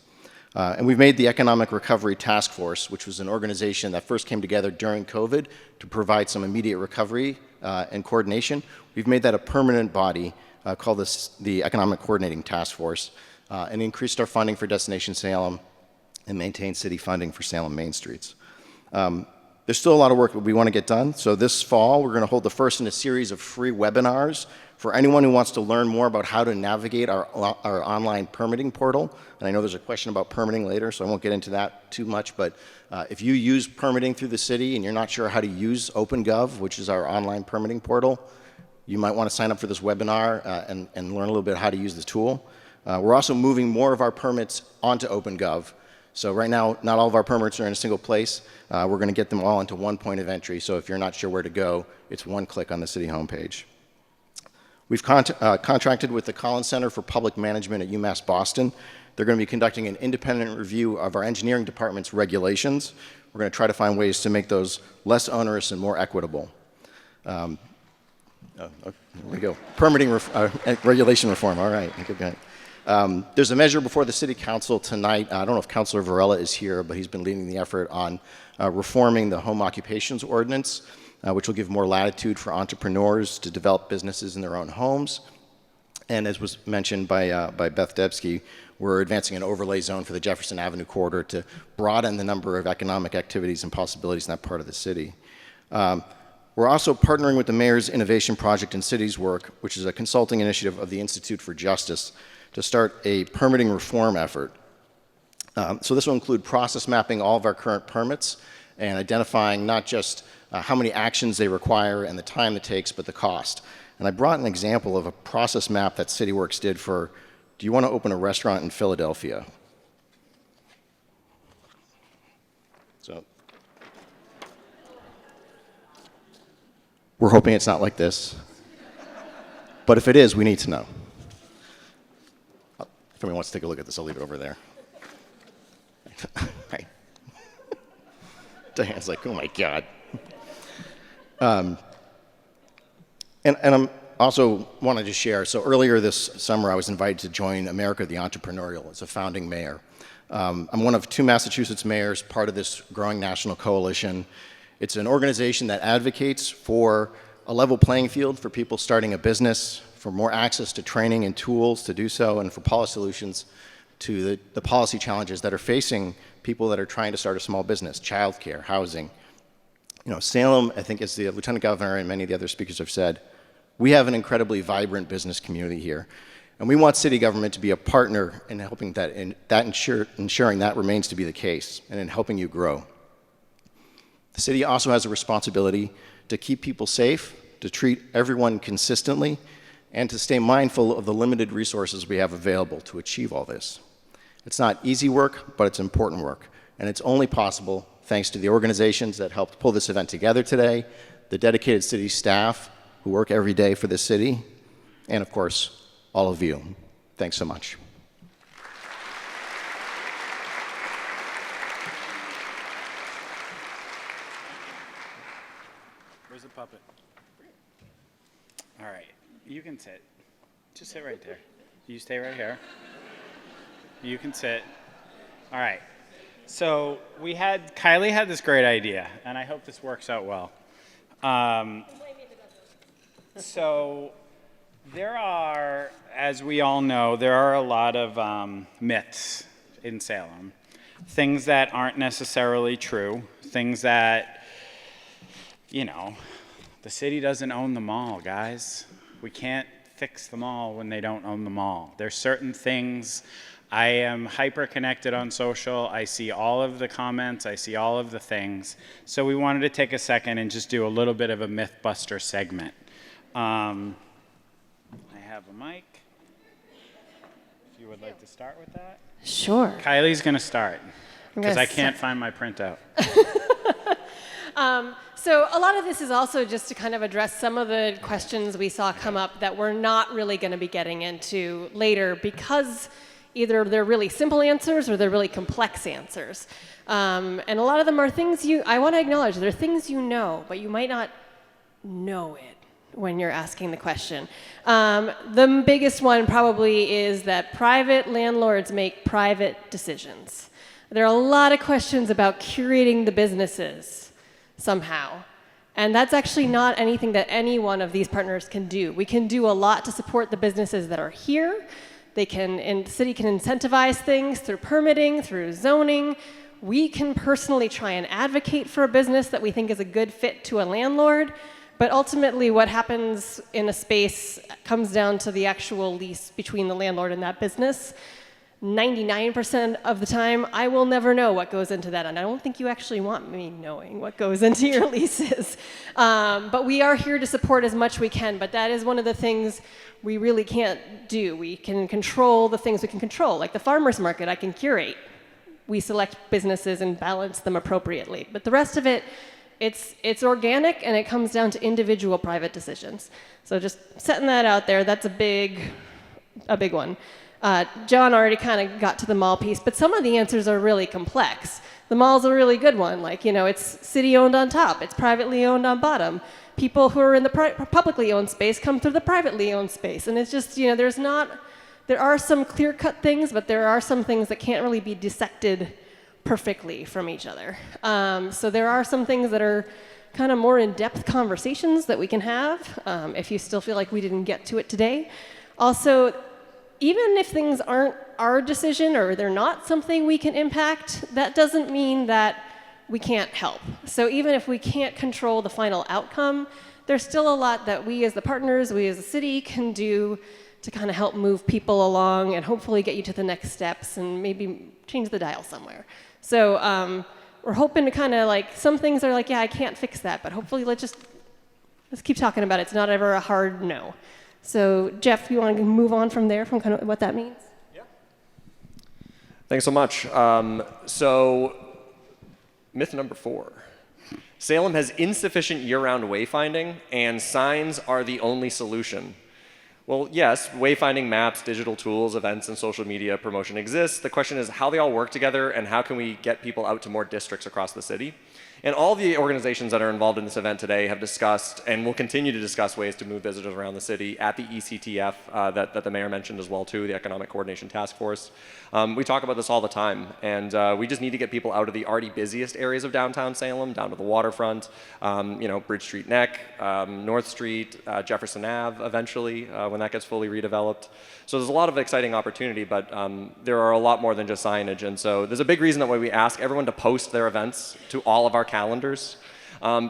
And we've made the Economic Recovery Task Force, which was an organization that first came together during COVID to provide some immediate recovery and coordination. We've made that a permanent body called the Economic Coordinating Task Force, and increased our funding for Destination Salem and maintained city funding for Salem Main Streets. There's still a lot of work that we want to get done. So this fall, we're going to hold the first in a series of free webinars for anyone who wants to learn more about how to navigate our online permitting portal. And I know there's a question about permitting later, so I won't get into that too much. But if you use permitting through the city and you're not sure how to use OpenGov, which is our online permitting portal, you might want to sign up for this webinar and learn a little bit how to use the tool. We're also moving more of our permits onto OpenGov. So right now, not all of our permits are in a single place. We're going to get them all into one point of entry. So if you're not sure where to go, it's one click on the city homepage. We've contracted with the Collins Center for Public Management at UMass Boston. They're going to be conducting an independent review of our engineering department's regulations. We're going to try to find ways to make those less onerous and more equitable. Here we go. Permitting regulation reform. All right. Okay. There's a measure before the City Council tonight. I don't know if Councilor Varela is here, but he's been leading the effort on reforming the home occupations ordinance, which will give more latitude for entrepreneurs to develop businesses in their own homes. And as was mentioned by Beth Debsky, we're advancing an overlay zone for the Jefferson Avenue corridor to broaden the number of economic activities and possibilities in that part of the city. We're also partnering with the Mayor's Innovation Project and Cities Work, which is a consulting initiative of the Institute for Justice, to start a permitting reform effort. So this will include process mapping all of our current permits and identifying not just how many actions they require and the time it takes, but the cost. And I brought an example of a process map that CityWorks did for, do you want to open a restaurant in Philadelphia? So we're hoping it's not like this. But if it is, we need to know. If anyone wants to take a look at this, I'll leave it over there. Right. Diane's like, oh my God. And I'm also wanted to share, so earlier this summer I was invited to join America the Entrepreneurial as a founding mayor. I'm one of 2 Massachusetts mayors, part of this growing national coalition. It's an organization that advocates for a level playing field for people starting a business, for more access to training and tools to do so, and for policy solutions to the policy challenges that are facing people that are trying to start a small business, childcare, housing. You know, Salem, I think as the Lieutenant Governor and many of the other speakers have said, we have an incredibly vibrant business community here. And we want city government to be a partner in helping ensuring that remains to be the case and in helping you grow. The city also has a responsibility to keep people safe, to treat everyone consistently, and to stay mindful of the limited resources we have available to achieve all this. It's not easy work, but it's important work, and it's only possible thanks to the organizations that helped pull this event together today, the dedicated city staff who work every day for the city, and of course, all of you. Thanks so much. Where's the puppet? All right, you can sit. Just sit right there. You stay right here. You can sit. All right. So Kylie had this great idea, and I hope this works out well. So there are, as we all know, there are a lot of myths in Salem. Things that aren't necessarily true, things that, you know, the city doesn't own the mall, guys. We can't fix the mall when they don't own the mall. There's certain things. I am hyper-connected on social. I see all of the comments. I see all of the things. So we wanted to take a second and just do a little bit of a Mythbuster segment. I have a mic. If you would like to start with that. Sure. Kylie's going to start because I can't start. find my printout. So a lot of this is also just to kind of address some of the questions we saw come up that we're not really going to be getting into later because either they're really simple answers or they're really complex answers. And a lot of them are things I want to acknowledge, they're things you know, but you might not know it when you're asking the question. The biggest one probably is that private landlords make private decisions. There are a lot of questions about curating the businesses somehow. And that's actually not anything that any one of these partners can do. We can do a lot to support the businesses that are here. The city can incentivize things through permitting, through zoning. We can personally try and advocate for a business that we think is a good fit to a landlord. But ultimately, what happens in a space comes down to the actual lease between the landlord and that business. 99% of the time, I will never know what goes into that, and I don't think you actually want me knowing what goes into your leases. But we are here to support as much we can, but that is one of the things we really can't do. We can control the things we can control, like the farmer's market I can curate. We select businesses and balance them appropriately. But the rest of it, it's organic, and it comes down to individual private decisions. So just setting that out there, that's a big one. John already kind of got to the mall piece, but some of the answers are really complex. The mall's a really good one. Like, it's city-owned on top. It's privately owned on bottom. People who are in the publicly owned space come through the privately owned space. And it's just, there are some clear-cut things, but there are some things that can't really be dissected perfectly from each other. So there are some things that are kind of more in-depth conversations that we can have, if you still feel like we didn't get to it today. Also, even if things aren't our decision or they're not something we can impact, that doesn't mean that we can't help. So even if we can't control the final outcome, there's still a lot that we as the partners, we as a city can do to kind of help move people along and hopefully get you to the next steps and maybe change the dial somewhere. So we're hoping to kind of some things are yeah, I can't fix that, but hopefully let's keep talking about it. It's not ever a hard no. So, Jeff, you want to move on from there, from kind of what that means? Yeah. Thanks so much. So, myth number 4. Salem has insufficient year-round wayfinding, and signs are the only solution. Well, yes, wayfinding maps, digital tools, events, and social media promotion exists. The question is how they all work together and how can we get people out to more districts across the city. And all the organizations that are involved in this event today have discussed and will continue to discuss ways to move visitors around the city at the ECTF that the mayor mentioned as well too, the Economic Coordination Task Force. We talk about this all the time, and we just need to get people out of the already busiest areas of downtown Salem, down to the waterfront, Bridge Street Neck, North Street, Jefferson Ave eventually, when that gets fully redeveloped. So there's a lot of exciting opportunity, but there are a lot more than just signage, and so there's a big reason that why we ask everyone to post their events to all of our calendars.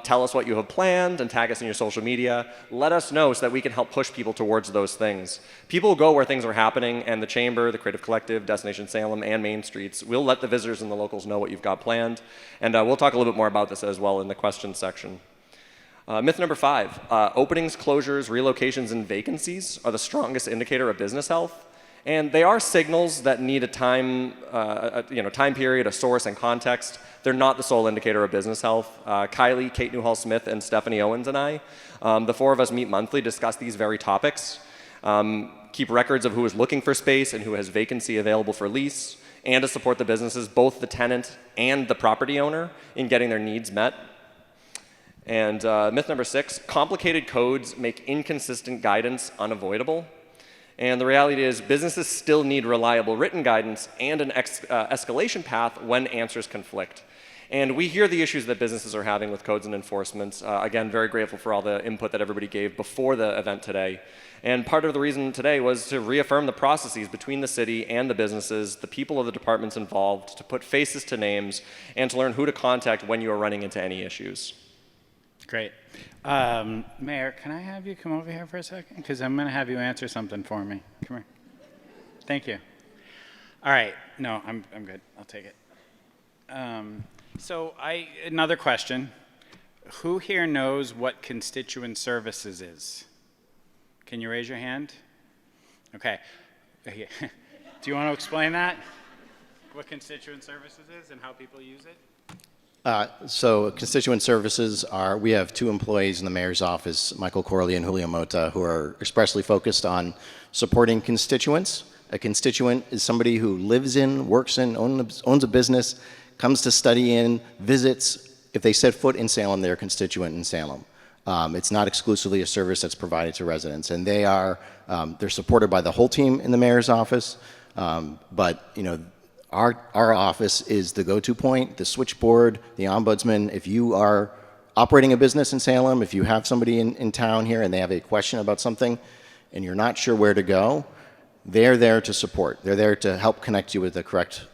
Tell us what you have planned and tag us in your social media. Let us know so that we can help push people towards those things. People go where things are happening, and the Chamber, the Creative Collective, Destination Salem, and Main Streets will let the visitors and the locals know what you've got planned. And we'll talk a little bit more about this as well in the questions section. Myth number 5, openings, closures, relocations, and vacancies are the strongest indicator of business health. And they are signals that need a time period, a source, and context. They're not the sole indicator of business health. Kylie, Kate Newhall-Smith, and Stephanie Owens and I, the 4 of us meet monthly, discuss these very topics, keep records of who is looking for space and who has vacancy available for lease, and to support the businesses, both the tenant and the property owner, in getting their needs met. And myth number 6, complicated codes make inconsistent guidance unavoidable. And the reality is businesses still need reliable written guidance and an escalation path when answers conflict. And we hear the issues that businesses are having with codes and enforcement. Again, very grateful for all the input that everybody gave before the event today. And part of the reason today was to reaffirm the processes between the city and the businesses, the people of the departments involved, to put faces to names, and to learn who to contact when you are running into any issues. Great. Mayor, can I have you come over here for a second? Because I'm going to have you answer something for me. Come here. Thank you. All right. No, I'm good. I'll take it. Another question. Who here knows what constituent services is? Can you raise your hand? Okay. Do you want to explain that? What constituent services is and how people use it? So constituent services are, we have 2 employees in the mayor's office, Michael Corley and Julio Mota, who are expressly focused on supporting constituents. A constituent is somebody who lives in, works in, owns a business, comes to study in, visits. If they set foot in Salem, they're a constituent in Salem. It's not exclusively a service that's provided to residents, and they're supported by the whole team in the mayor's office. But our office is the go-to point, the switchboard, the ombudsman. If you are operating a business in Salem, if you have somebody in town here and they have a question about something and you're not sure where to go, they're there to support. They're there to help connect you with the correct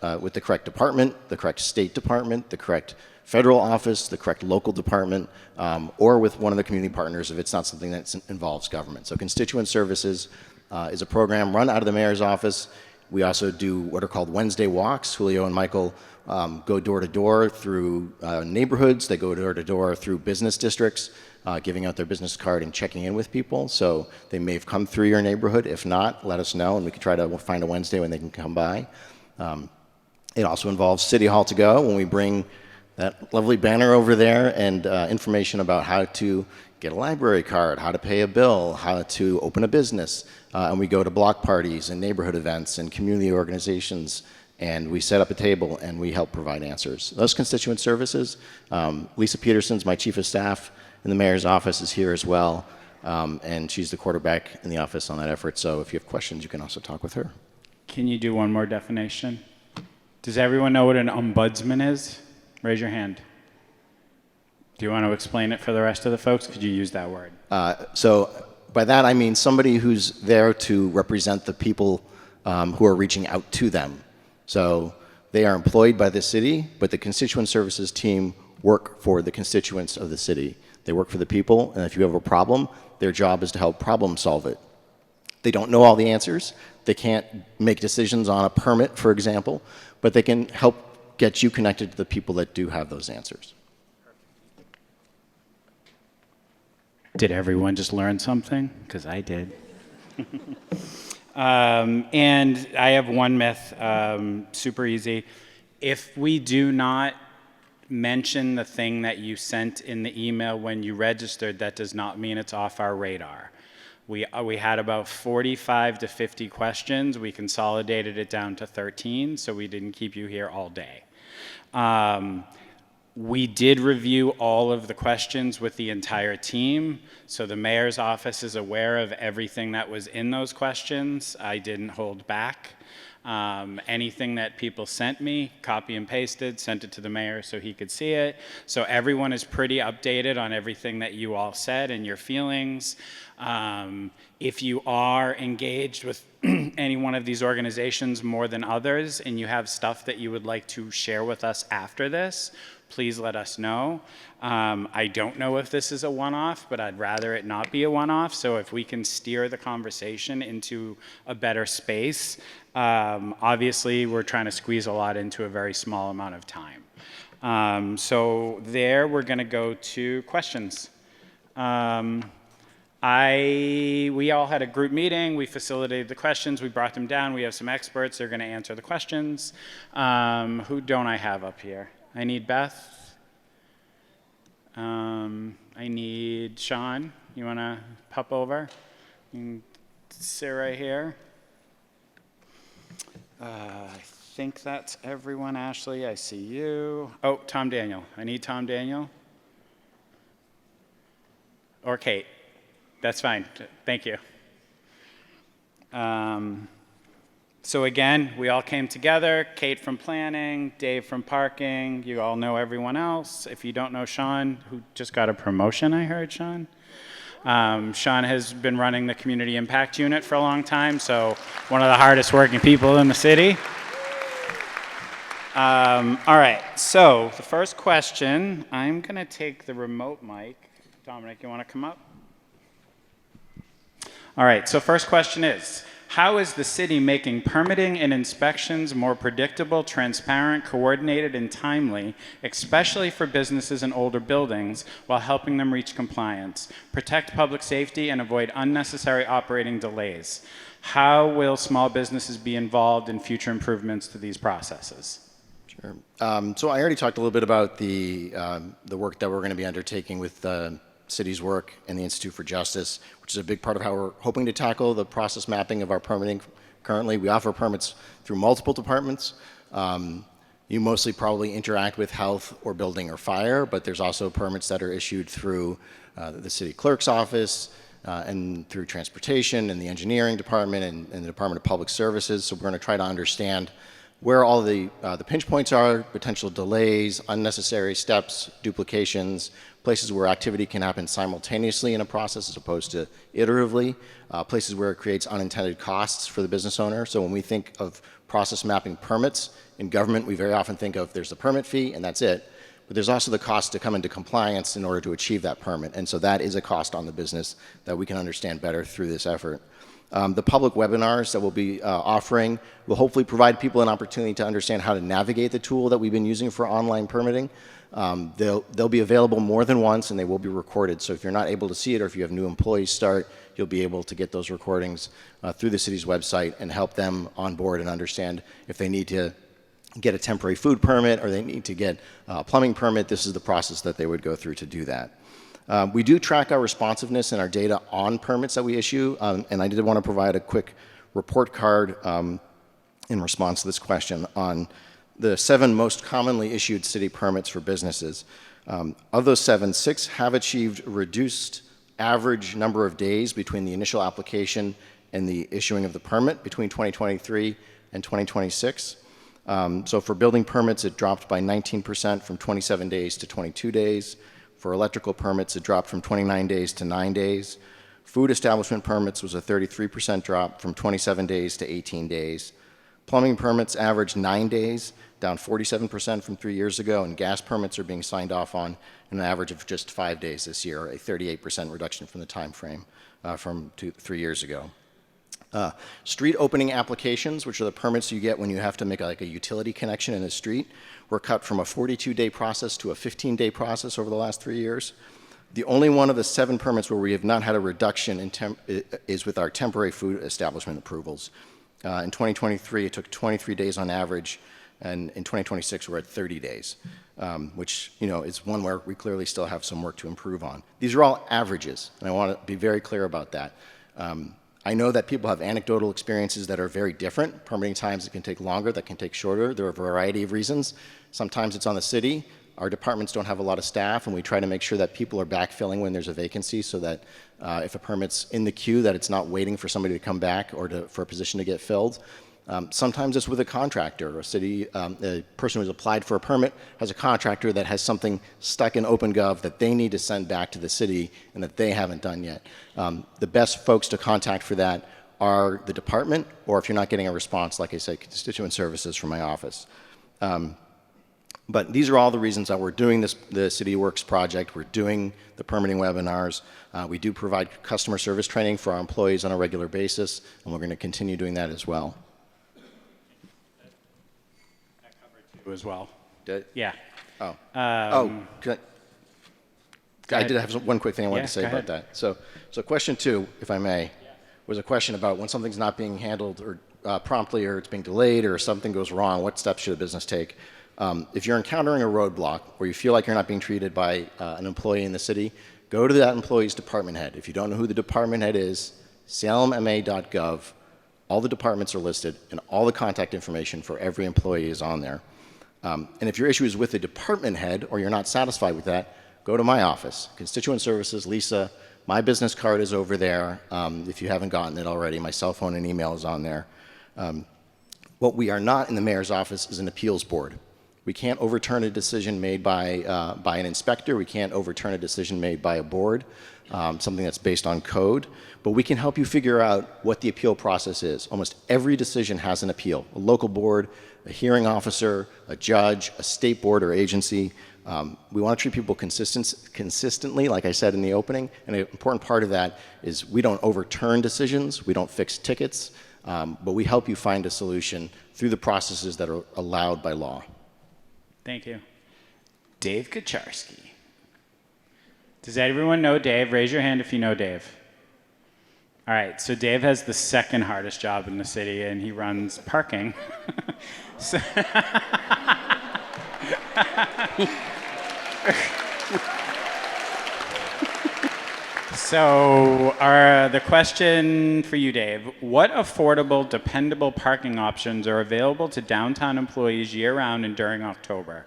department, the correct state department, the correct federal office, the correct local department, or with one of the community partners if it's not something that involves government. So Constituent Services is a program run out of the mayor's office. We also do what are called Wednesday walks. Julio and Michael go door to door through neighborhoods. They go door to door through business districts, giving out their business card and checking in with people. So they may have come through your neighborhood. If not, let us know, and we can try to find a Wednesday when they can come by. It also involves City Hall to Go, when we bring that lovely banner over there and information about how to get a library card, how to pay a bill, how to open a business. And we go to block parties and neighborhood events and community organizations, and we set up a table and we help provide answers. Those constituent services, Lisa Peterson's my chief of staff in the mayor's office, is here as well, and she's the quarterback in the office on that effort. So if you have questions, you can also talk with her. Can you do one more definition? Does everyone know what an ombudsman is? Raise your hand. Do you want to explain it for the rest of the folks? Could you use that word? So by that I mean somebody who's there to represent the people who are reaching out to them. So they are employed by the city, but the constituent services team work for the constituents of the city. They work for the people, and if you have a problem, their job is to help problem solve it. They don't know all the answers. They can't make decisions on a permit, for example, but they can help get you connected to the people that do have those answers. Did everyone just learn something? Because I did. And I have one myth, super easy. If we do not mention the thing that you sent in the email when you registered, that does not mean it's off our radar. We had about 45 to 50 questions. We consolidated it down to 13, so we didn't keep you here all day. We did review all of the questions with the entire team, so the mayor's office is aware of everything that was in those questions. I didn't hold back. Anything that people sent me, copy and pasted, sent it to the mayor so he could see it. So everyone is pretty updated on everything that you all said and your feelings. If you are engaged with any one of these organizations more than others, and you have stuff that you would like to share with us after this, please let us know. I don't know if this is a one-off, but I'd rather it not be a one-off. So if we can steer the conversation into a better space, obviously we're trying to squeeze a lot into a very small amount of time. So there, we're going to go to questions. We all had a group meeting. We facilitated the questions. We brought them down. We have some experts. They're going to answer the questions. Who don't I have up here? I need Beth. I need Sean. You want to pop over? You can sit right here. I think that's everyone. Ashley, I see you. Oh, Tom Daniel. I need Tom Daniel. Or Kate. That's fine. Thank you. So again, we all came together. Kate from planning, Dave from parking. You all know everyone else. If you don't know Sean, who just got a promotion, I heard, Sean. Sean has been running the community impact unit for a long time, so one of the hardest working people in the city. All right, so the first question, I'm going to take the remote mic. Dominic, you want to come up? All right, so first question is, how is the city making permitting and inspections more predictable, transparent, coordinated, and timely, especially for businesses and older buildings, while helping them reach compliance, protect public safety, and avoid unnecessary operating delays? How will small businesses be involved in future improvements to these processes? Sure. So I already talked a little bit about the work that we're going to be undertaking with the city's work and the Institute for Justice, which is a big part of how we're hoping to tackle the process mapping of our permitting currently. We offer permits through multiple departments. You mostly probably interact with health or building or fire, but there's also permits that are issued through the city clerk's office and through transportation and the engineering department and the Department of Public Services. So we're going to try to understand where all the pinch points are, potential delays, unnecessary steps, duplications, places where activity can happen simultaneously in a process as opposed to iteratively, places where it creates unintended costs for the business owner. So when we think of process mapping permits in government, we very often think of there's the permit fee and that's it. But there's also the cost to come into compliance in order to achieve that permit. And so that is a cost on the business that we can understand better through this effort. The public webinars that we'll be offering will hopefully provide people an opportunity to understand how to navigate the tool that we've been using for online permitting. They'll be available more than once and they will be recorded. So if you're not able to see it or if you have new employees start, you'll be able to get those recordings through the city's website and help them on board and understand if they need to get a temporary food permit or they need to get a plumbing permit. This is the process that they would go through to do that. We do track our responsiveness and our data on permits that we issue, and I did want to provide a quick report card in response to this question on the 7 most commonly issued city permits for businesses. Of those 7, 6 have achieved reduced average number of days between the initial application and the issuing of the permit between 2023 and 2026. So for building permits, it dropped by 19% from 27 days to 22 days. For electrical permits, it dropped from 29 days to 9 days. Food establishment permits was a 33% drop from 27 days to 18 days. Plumbing permits averaged 9 days, down 47% from 3 years ago, and gas permits are being signed off on an average of just 5 days this year, a 38% reduction from the time frame from 3 years ago. Street opening applications, which are the permits you get when you have to make a utility connection in a street, were cut from a 42-day process to a 15-day process over the last 3 years. The only one of the 7 permits where we have not had a reduction is with our temporary food establishment approvals. In 2023, it took 23 days on average, and in 2026, we're at 30 days, which is one where we clearly still have some work to improve on. These are all averages, and I want to be very clear about that. I know that people have anecdotal experiences that are very different. Permitting times that can take longer, that can take shorter. There are a variety of reasons. Sometimes it's on the city. Our departments don't have a lot of staff, and we try to make sure that people are backfilling when there's a vacancy so that if a permit's in the queue, that it's not waiting for somebody to come back or for a position to get filled. Sometimes it's with a contractor or a person who's applied for a permit has a contractor that has something stuck in OpenGov that they need to send back to the city and that they haven't done yet. The best folks to contact for that are the department, or if you're not getting a response, like I said, constituent services from my office. But these are all the reasons that we're doing this, the City Works project. We're doing the permitting webinars. We do provide customer service training for our employees on a regular basis, and we're going to continue doing that as well. That covered you as well. Did? Yeah. Oh. Go I ahead. did have one quick thing I wanted Yeah, to say go about ahead. that. So question 2, if I may, was a question about when something's not being handled or promptly, or it's being delayed, or something goes wrong, what steps should a business take? If you're encountering a roadblock or you feel like you're not being treated by an employee in the city, go to that employee's department head. If you don't know who the department head is, salemma.gov. All the departments are listed, and all the contact information for every employee is on there. And if your issue is with the department head or you're not satisfied with that, go to my office, Constituent Services, Lisa. My business card is over there. If you haven't gotten it already, my cell phone and email is on there. What we are not in the mayor's office is an appeals board. We can't overturn a decision made by an inspector. We can't overturn a decision made by a board, something that's based on code. But we can help you figure out what the appeal process is. Almost every decision has an appeal. A local board, a hearing officer, a judge, a state board or agency. We want to treat people consistently, like I said in the opening. And an important part of that is we don't overturn decisions. We don't fix tickets. But we help you find a solution through the processes that are allowed by law. Thank you. Dave Kaczarski. Does everyone know Dave? Raise your hand if you know Dave. All right, so Dave has the second hardest job in the city, and he runs parking. So the question for you, Dave, what affordable, dependable parking options are available to downtown employees year-round and during October?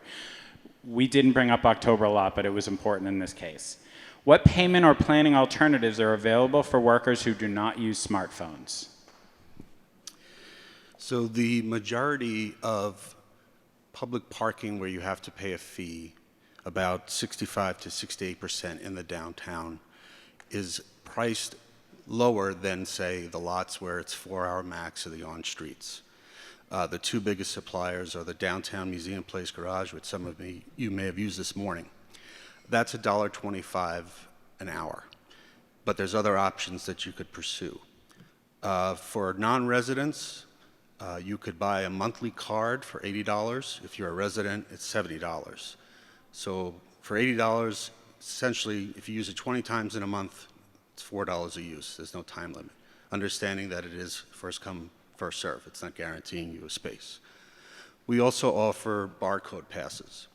We didn't bring up October a lot, but it was important in this case. What payment or planning alternatives are available for workers who do not use smartphones? So the majority of public parking where you have to pay a fee, about 65 to 68% in the downtown, is priced lower than, say, the lots where it's 4-hour max or the on-streets. The two biggest suppliers are the downtown Museum Place Garage, which some of you may have used this morning. That's $1.25 an hour, but there's other options that you could pursue. For non-residents, you could buy a monthly card for $80. If you're a resident, it's $70. So for $80, essentially, if you use it 20 times in a month, it's $4 a use. There's no time limit. Understanding that it is first come, first serve. It's not guaranteeing you a space. We also offer barcode passes.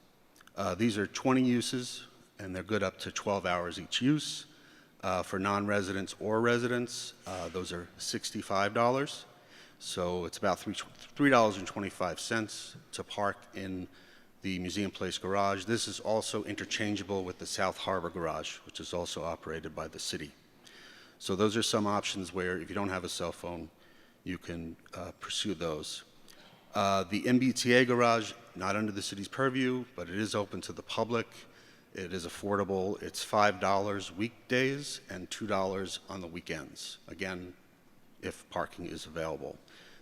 These are 20 uses, and they're good up to 12 hours each use. For non-residents or residents, those are $65. So it's about $3.25 to park in the Museum Place Garage. This is also interchangeable with the South Harbor Garage, which is also operated by the city. So those are some options where if you don't have a cell phone, you can pursue those. The MBTA Garage, not under the city's purview, but it is open to the public. It is affordable. It's $5 weekdays and $2 on the weekends. Again, if parking is available.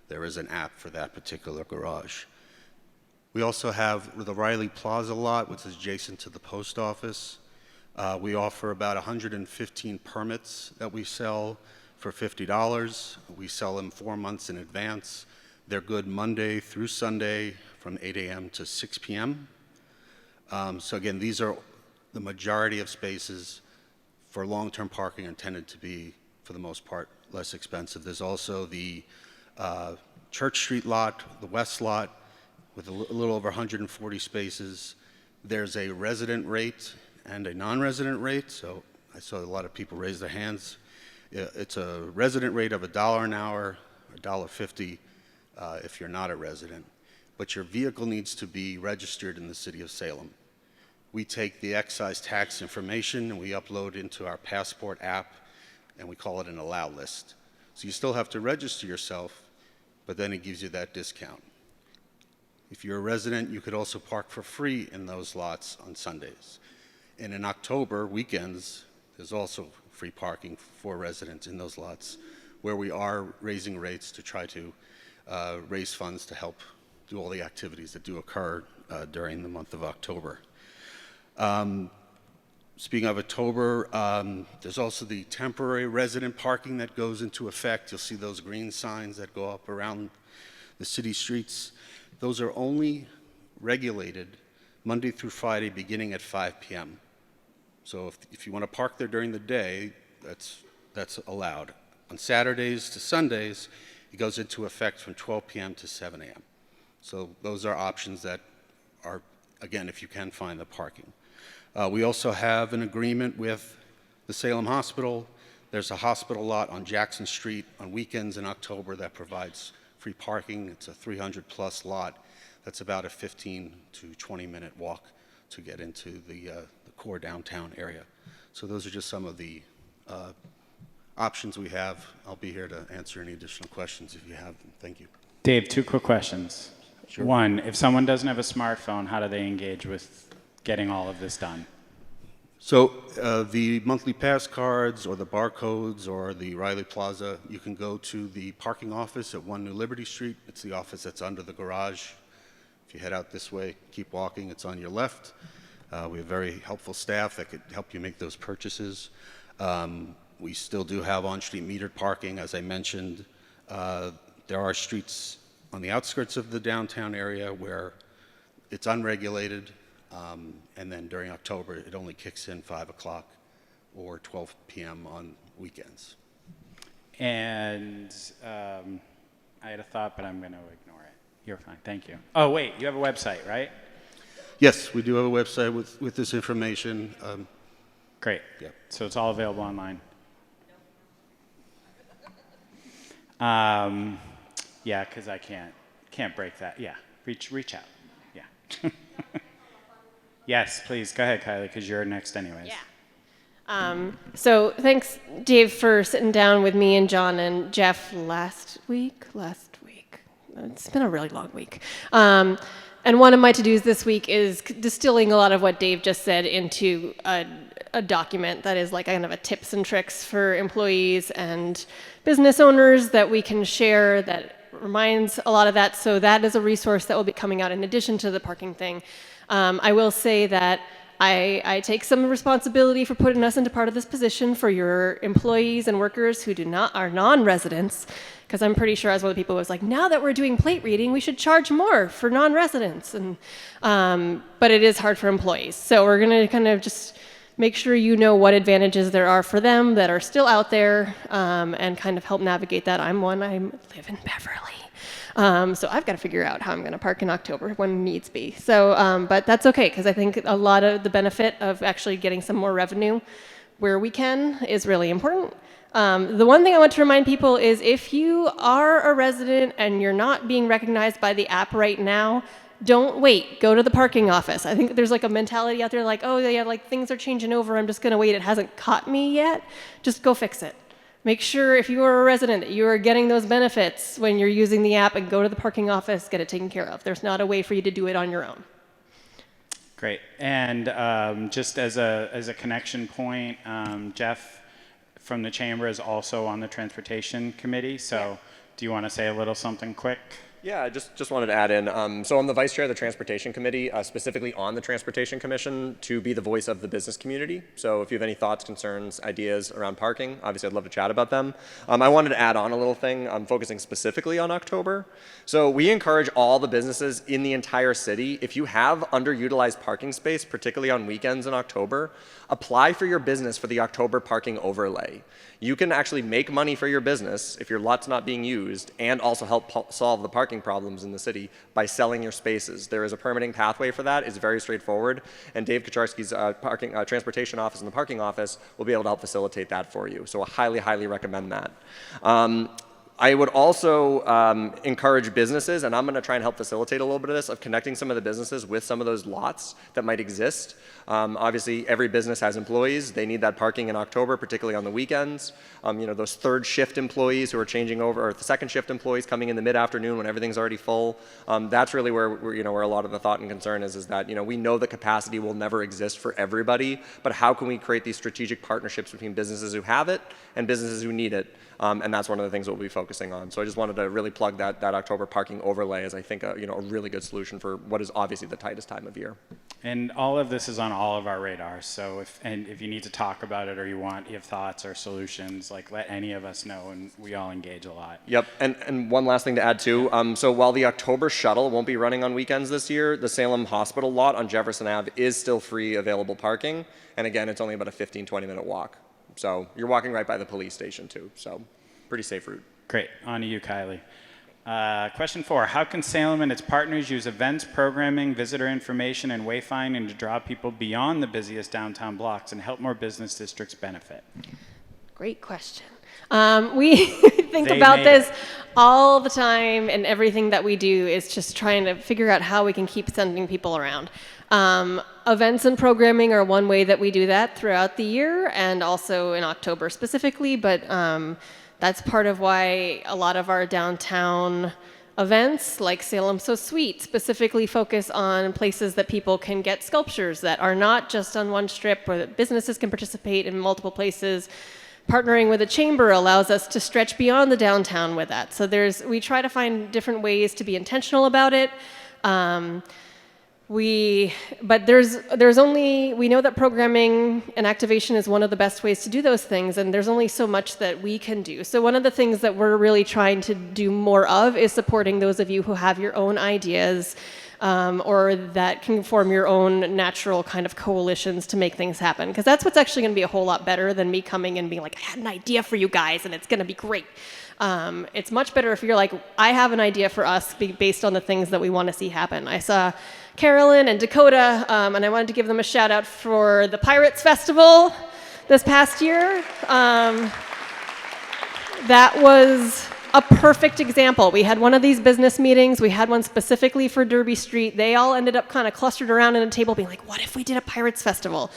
There is an app for that particular garage. We also have the Riley Plaza lot, which is adjacent to the post office. We offer about 115 permits that we sell for $50. We sell them 4 months in advance. They're good Monday through Sunday from 8 a.m. to 6 p.m. So again, these are the majority of spaces for long-term parking intended to be, for the most part, less expensive. There's also the Church Street lot, the West lot, with a little over 140 spaces. There's a resident rate and a non-resident rate, so I saw a lot of people raise their hands. It's a resident rate of $1 an hour, $1.50 if you're not a resident, but your vehicle needs to be registered in the city of Salem. We take the excise tax information and we upload into our passport app, and we call it an allow list. So you still have to register yourself, but then it gives you that discount. If you're a resident, you could also park for free in those lots on Sundays. And in October, weekends, there's also free parking for residents in those lots where we are raising rates to try to raise funds to help do all the activities that do occur during the month of October. Speaking of October, there's also the temporary resident parking that goes into effect. You'll see those green signs that go up around the city streets. Those are only regulated Monday through Friday beginning at 5 p.m. So if you want to park there during the day, that's allowed. On Saturdays to Sundays, it goes into effect from 12 p.m. to 7 a.m. So those are options that are, again, if you can find the parking. We also have an agreement with the Salem Hospital. There's a hospital lot on Jackson Street on weekends in October that provides free parking. It's a 300-plus lot. That's about a 15 to 20-minute walk to get into the core downtown area. So those are just some of the options we have. I'll be here to answer any additional questions if you have them. Thank you. Dave, 2 quick questions. Sure. One, if someone doesn't have a smartphone, how do they engage with getting all of this done? So the monthly pass cards or the barcodes or the Riley Plaza, you can go to the parking office at 1 New Liberty Street. It's the office that's under the garage. If you head out this way, keep walking, it's on your left. We have very helpful staff that could help you make those purchases. We still do have on-street metered parking, as I mentioned. There are streets on the outskirts of the downtown area where it's unregulated. And then during October, it only kicks in 5 o'clock or 12 p.m. on weekends. And I had a thought, but I'm going to ignore it. You're fine. Thank you. Oh, wait. You have a website, right? Yes, we do have a website with this information. Great. Yeah. So it's all available online. Yeah, because I can't break that. Yeah. Reach out. Yeah. Yes, please. Go ahead, Kylie, because you're next anyways. Yeah. So thanks, Dave, for sitting down with me and John and Jeff last week. It's been a really long week. And one of my to-dos this week is distilling a lot of what Dave just said into a document that is like kind of a tips and tricks for employees and business owners that we can share that reminds a lot of that. So that is a resource that will be coming out in addition to the parking thing. I will say that I take some responsibility for putting us into part of this position for your employees and workers who are non-residents, because I'm pretty sure I was one of the people who was like, now that we're doing plate reading, we should charge more for non-residents. And but it is hard for employees. So we're going to kind of just make sure you know what advantages there are for them that are still out there, and kind of help navigate that. I live in Beverly. So I've got to figure out how I'm going to park in October when needs be. So, but that's okay, because I think a lot of the benefit of actually getting some more revenue where we can is really important. The one thing I want to remind people is if you are a resident and you're not being recognized by the app right now, don't wait. Go to the parking office. I think there's like a mentality out there like, oh yeah, like things are changing over. I'm just going to wait. It hasn't caught me yet. Just go fix it. Make sure if you are a resident that you are getting those benefits when you're using the app, and go to the parking office, get it taken care of. There's not a way for you to do it on your own. Great. And just as a connection point, Jeff from the Chamber is also on the Transportation Committee. So do you want to say a little something quick? Yeah, I just wanted to add in. So I'm the vice chair of the Transportation Committee, specifically on the Transportation Commission, to be the voice of the business community. So if you have any thoughts, concerns, ideas around parking, obviously I'd love to chat about them. I wanted to add on a little thing. I'm focusing specifically on October. So we encourage all the businesses in the entire city, if you have underutilized parking space, particularly on weekends in October, apply for your business for the October parking overlay. You can actually make money for your business if your lot's not being used, and also help solve the parking problems in the city by selling your spaces. There is a permitting pathway for that. It's very straightforward, and Dave Kucharski's transportation office and the parking office will be able to help facilitate that for you. So I highly, highly recommend that. I would also encourage businesses, and I'm going to try and help facilitate a little bit of this, of connecting some of the businesses with some of those lots that might exist. Obviously, every business has employees. They need that parking in October, particularly on the weekends. Those third shift employees who are changing over, or the second shift employees coming in the mid-afternoon when everything's already full. That's really where where a lot of the thought and concern is that we know the capacity will never exist for everybody, but how can we create these strategic partnerships between businesses who have it and businesses who need it? And that's one of the things we'll be focusing on. So I just wanted to really plug that October parking overlay as I think a really good solution for what is obviously the tightest time of year. And all of this is on all of our radars. So if you need to talk about it or you have thoughts or solutions, let any of us know, and we all engage a lot. Yep. And one last thing to add too. So while the October shuttle won't be running on weekends this year, the Salem Hospital lot on Jefferson Ave is still free available parking. And again, it's only about a 15-20 minute walk. So you're walking right by the police station too. So pretty safe route. Great. On to you, Kylie. Question 4. How can Salem and its partners use events, programming, visitor information, and wayfinding to draw people beyond the busiest downtown blocks and help more business districts benefit? Great question. We think about this all the time, and everything that we do is just trying to figure out how we can keep sending people around. Events and programming are one way that we do that throughout the year, and also in October specifically, but that's part of why a lot of our downtown events, like Salem So Sweet, specifically focus on places that people can get sculptures that are not just on one strip, or that businesses can participate in multiple places. Partnering with a chamber allows us to stretch beyond the downtown with that. So we try to find different ways to be intentional about it. But we know that programming and activation is one of the best ways to do those things, and there's only so much that we can do. So one of the things that we're really trying to do more of is supporting those of you who have your own ideas, or that can form your own natural kind of coalitions to make things happen. Because that's what's actually going to be a whole lot better than me coming and being like, I had an idea for you guys, and it's going to be great. It's much better if you're like, I have an idea for us based on the things that we want to see happen. I saw Carolyn and Dakota, and I wanted to give them a shout out for the Pirates Festival this past year. That was a perfect example. We had one of these business meetings. We had one specifically for Derby Street. They all ended up kind of clustered around at a table being like, what if we did a Pirates Festival?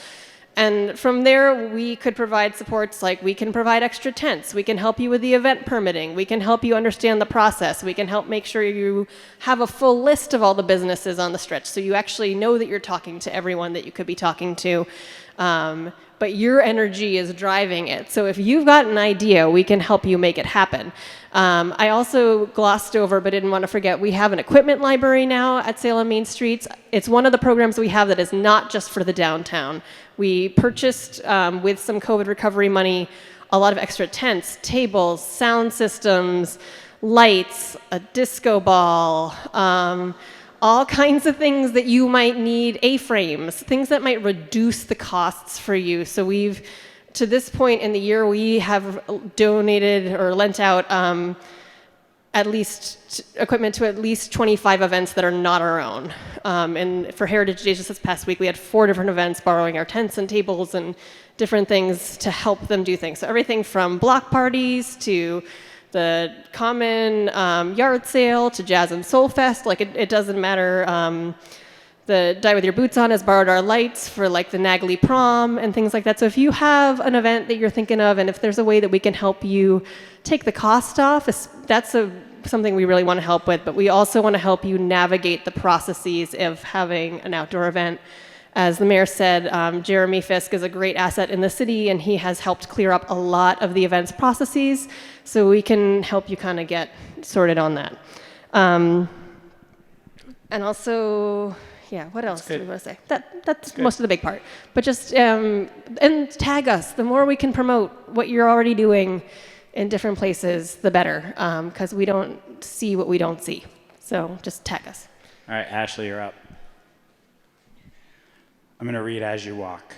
And from there, we could provide supports like we can provide extra tents. We can help you with the event permitting. We can help you understand the process. We can help make sure you have a full list of all the businesses on the stretch so you actually know that you're talking to everyone that you could be talking to. But your energy is driving it. So if you've got an idea, we can help you make it happen. I also glossed over, but didn't want to forget, we have an equipment library now at Salem Main Streets. It's one of the programs we have that is not just for the downtown. We purchased, with some COVID recovery money, a lot of extra tents, tables, sound systems, lights, a disco ball, all kinds of things that you might need, A-frames, things that might reduce the costs for you. So to this point in the year, we have donated or lent out at least equipment to at least 25 events that are not our own. And for Heritage Days just this past week, we had 4 different events borrowing our tents and tables and different things to help them do things. So everything from block parties to the common yard sale to Jazz and Soul Fest, it doesn't matter. The Die With Your Boots On has borrowed our lights for the Nagley Prom and things like that. So if you have an event that you're thinking of, and if there's a way that we can help you take the cost off, that's something we really want to help with. But we also want to help you navigate the processes of having an outdoor event. As the mayor said, Jeremy Fisk is a great asset in the city, and he has helped clear up a lot of the events processes, so we can help you kind of get sorted on that. And also, what else do we want to say? That's most of the big part. But just, and tag us. The more we can promote what you're already doing in different places, the better, because we don't see what we don't see. So just tag us. All right, Ashley, you're up. I'm going to read as you walk.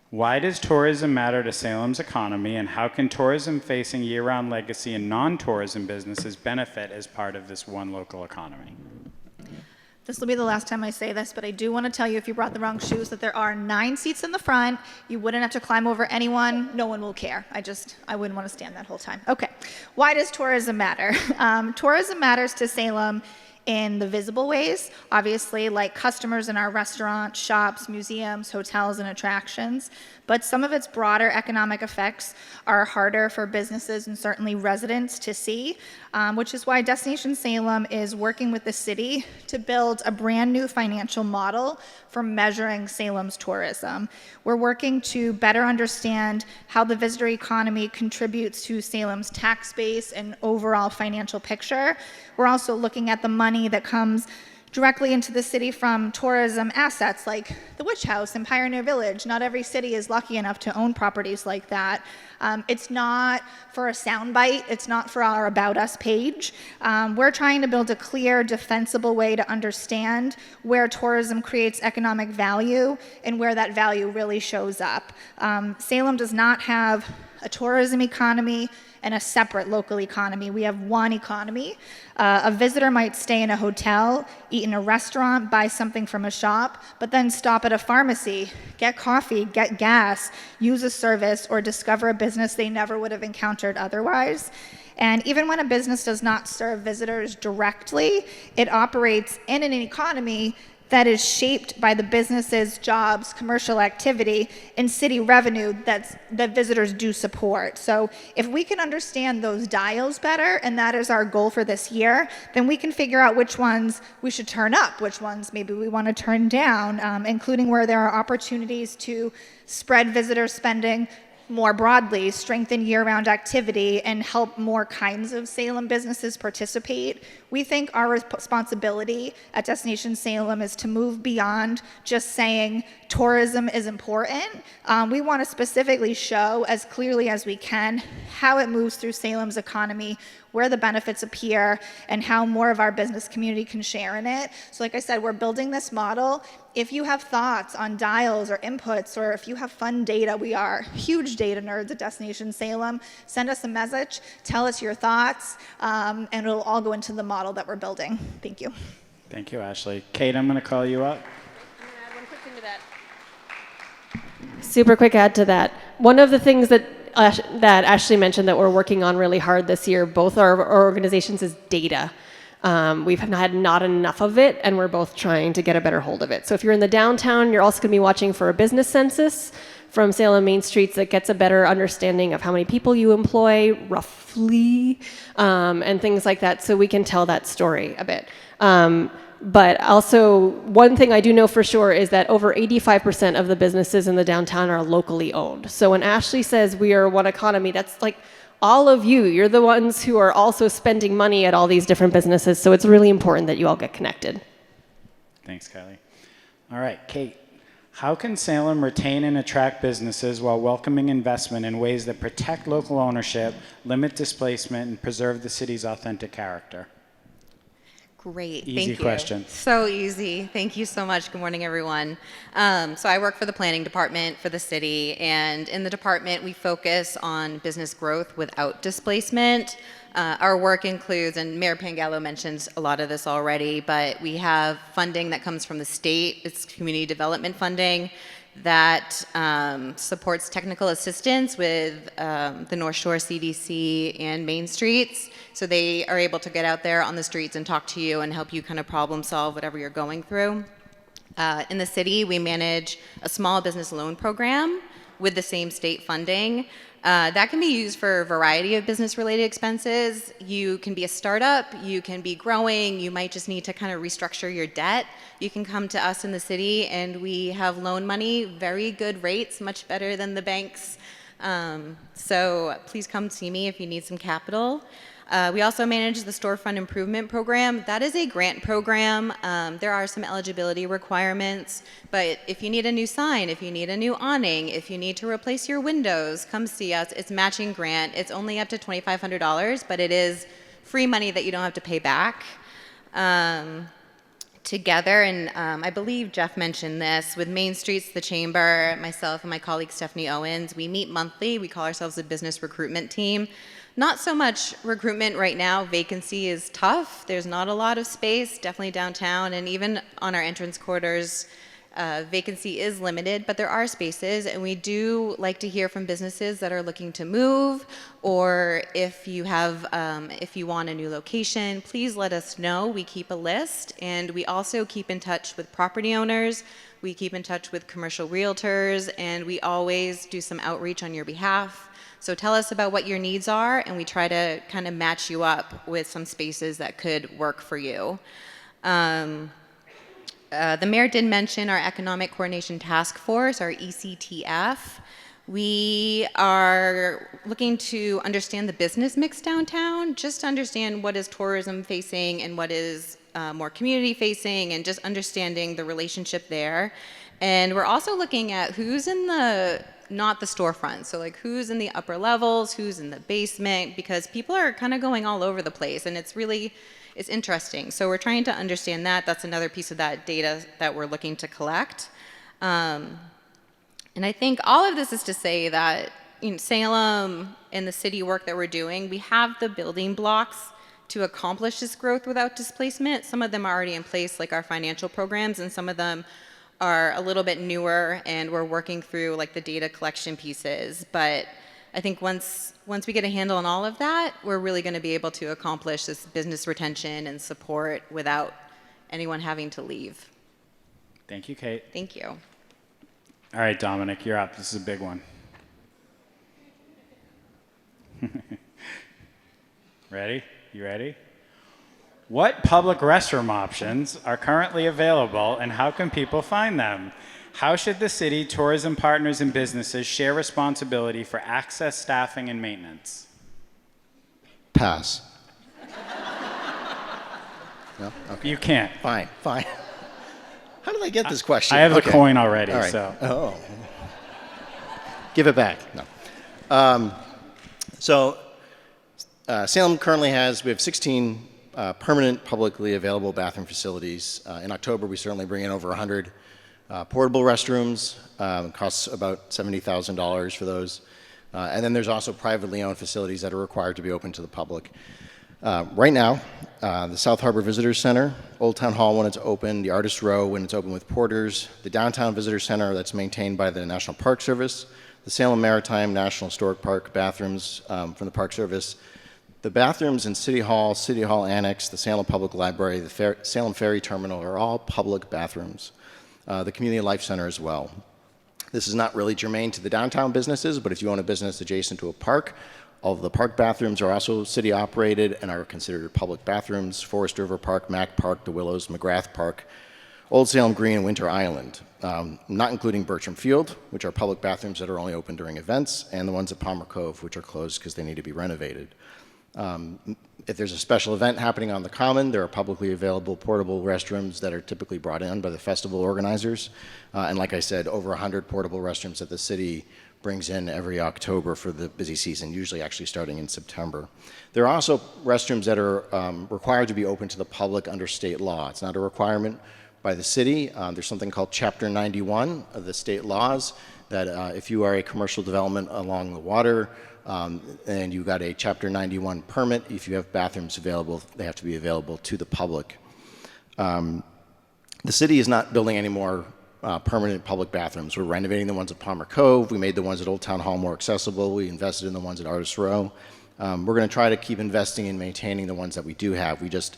Why does tourism matter to Salem's economy, and how can tourism facing year-round legacy and non-tourism businesses benefit as part of this one local economy? This will be the last time I say this, but I do want to tell you, if you brought the wrong shoes, that there are 9 seats in the front. You wouldn't have to climb over anyone. No one will care. I wouldn't want to stand that whole time. Okay. Why does tourism matter? Tourism matters to Salem in the visible ways, obviously, like customers in our restaurants, shops, museums, hotels, and attractions. But some of its broader economic effects are harder for businesses and certainly residents to see, which is why Destination Salem is working with the city to build a brand new financial model for measuring Salem's tourism. We're working to better understand how the visitor economy contributes to Salem's tax base and overall financial picture. We're also looking at the money that comes directly into the city from tourism assets like the Witch House and Pioneer Village. Not every city is lucky enough to own properties like that. It's not for a soundbite. It's not for our About Us page. We're trying to build a clear, defensible way to understand where tourism creates economic value and where that value really shows up. Salem does not have a tourism economy and a separate local economy. We have one economy. A visitor might stay in a hotel, eat in a restaurant, buy something from a shop, but then stop at a pharmacy, get coffee, get gas, use a service, or discover a business they never would have encountered otherwise. And even when a business does not serve visitors directly, it operates in an economy that is shaped by the businesses, jobs, commercial activity, and city revenue that visitors do support. So if we can understand those dials better, and that is our goal for this year, then we can figure out which ones we should turn up, which ones maybe we want to turn down, including where there are opportunities to spread visitor spending more broadly, strengthen year-round activity, and help more kinds of Salem businesses participate. We think our responsibility at Destination Salem is to move beyond just saying tourism is important. We want to specifically show as clearly as we can how it moves through Salem's economy, where the benefits appear, and how more of our business community can share in it. So like I said, we're building this model. If you have thoughts on dials or inputs, or if you have fun data, we are huge data nerds at Destination Salem. Send us a message, tell us your thoughts, and it'll all go into the model that we're building. Thank you. Thank you, Ashley. Kate, I'm going to call you up. I'm gonna add one quick thing to that. Super quick add to that. One of the things that Ashley mentioned that we're working on really hard this year, both our organizations, is data. We've had not enough of it, and we're both trying to get a better hold of it. So if you're in the downtown, you're also going to be watching for a business census from Salem Main Streets that gets a better understanding of how many people you employ, roughly, and things like that, so we can tell that story a bit. But also, one thing I do know for sure is that over 85% of the businesses in the downtown are locally owned. So when Ashley says we are one economy, that's like all of you. You're the ones who are also spending money at all these different businesses. So it's really important that you all get connected. Thanks, Kylie. All right, Kate. How can Salem retain and attract businesses while welcoming investment in ways that protect local ownership, limit displacement, and preserve the city's authentic character? Great, Easy thank you. question. So easy. Thank you so much. Good morning, everyone. So I work for the planning department for the city, and in the department we focus on business growth without displacement. Our work includes, and Mayor Pangallo mentioned a lot of this already, but we have funding that comes from the state. It's community development funding that supports technical assistance with the North Shore CDC and Main Streets. So they are able to get out there on the streets and talk to you and help you kind of problem solve whatever you're going through. In the city, we manage a small business loan program with the same state funding. That can be used for a variety of business-related expenses. You can be a startup, you can be growing, you might just need to kind of restructure your debt. You can come to us in the city and we have loan money, very good rates, much better than the banks. So please come see me if you need some capital. We also manage the storefront improvement program. That is a grant program. There are some eligibility requirements, but if you need a new sign, if you need a new awning, if you need to replace your windows, come see us. It's matching grant. It's only up to $2,500, but it is free money that you don't have to pay back. Together, and I believe Jeff mentioned this, with Main Streets, the Chamber, myself and my colleague Stephanie Owens, we meet monthly. We call ourselves a business recruitment team. Not so much recruitment right now. Vacancy is tough. There's not a lot of space, definitely downtown, and even on our entrance corridors, vacancy is limited, but there are spaces, and we do like to hear from businesses that are looking to move, or if you want a new location, please let us know. We keep a list, and we also keep in touch with property owners. We keep in touch with commercial realtors, and we always do some outreach on your behalf. So tell us about what your needs are, and we try to kind of match you up with some spaces that could work for you. The mayor did mention our Economic Coordination Task Force, our ECTF. We are looking to understand the business mix downtown, just to understand what is tourism facing and what is more community facing, and just understanding the relationship there. And we're also looking at who's in not the storefront, so like who's in the upper levels, who's in the basement, because people are kind of going all over the place, and it's interesting. So we're trying to understand that. That's another piece of that data that we're looking to collect. And I think all of this is to say that Salem and the city work that we're doing, we have the building blocks to accomplish this growth without displacement. Some of them are already in place, like our financial programs, and some of them are a little bit newer, and we're working through like the data collection pieces. But I think once we get a handle on all of that, we're really going to be able to accomplish this business retention and support without anyone having to leave. Thank you, Kate. Thank you. All right, Dominic, you're up. This is a big one. Ready? You ready? What public restroom options are currently available, and how can people find them? How should the city, tourism partners, and businesses share responsibility for access, staffing, and maintenance? Pass. No? Okay. You can't. Fine. How did I get this question? I have Okay. a coin already, All right. so. Oh. Give it back. No. Salem currently we have 16 permanent publicly available bathroom facilities. In October, we certainly bring in over 100 portable restrooms. Costs about $70,000 for those. And then there's also privately owned facilities that are required to be open to the public. Right now, the South Harbor Visitors Center, Old Town Hall when it's open, the Artist Row when it's open with porters, the Downtown Visitor Center that's maintained by the National Park Service, the Salem Maritime National Historic Park bathrooms from the Park Service, the bathrooms in City Hall Annex, the Salem Public Library, the Salem Ferry Terminal are all public bathrooms. The Community Life Center as well. This is not really germane to the downtown businesses, but if you own a business adjacent to a park, all of the park bathrooms are also city operated and are considered public bathrooms. Forest River Park, Mack Park, The Willows, McGrath Park, Old Salem Green, and Winter Island. Not including Bertram Field, which are public bathrooms that are only open during events, and the ones at Palmer Cove, which are closed because they need to be renovated. If there's a special event happening on the Common, there are publicly available portable restrooms that are typically brought in by the festival organizers. And like I said, over 100 portable restrooms that the city brings in every October for the busy season, usually actually starting in September. There are also restrooms that are required to be open to the public under state law. It's not a requirement by the city. There's something called Chapter 91 of the state laws that if you are a commercial development along the water, and you got a Chapter 91 permit, if you have bathrooms available, they have to be available to the public. The city is not building any more permanent public bathrooms. We're renovating the ones at Palmer Cove. We made the ones at Old Town Hall more accessible. We invested in the ones at Artist Row. We're going to try to keep investing in maintaining the ones that we do have. We just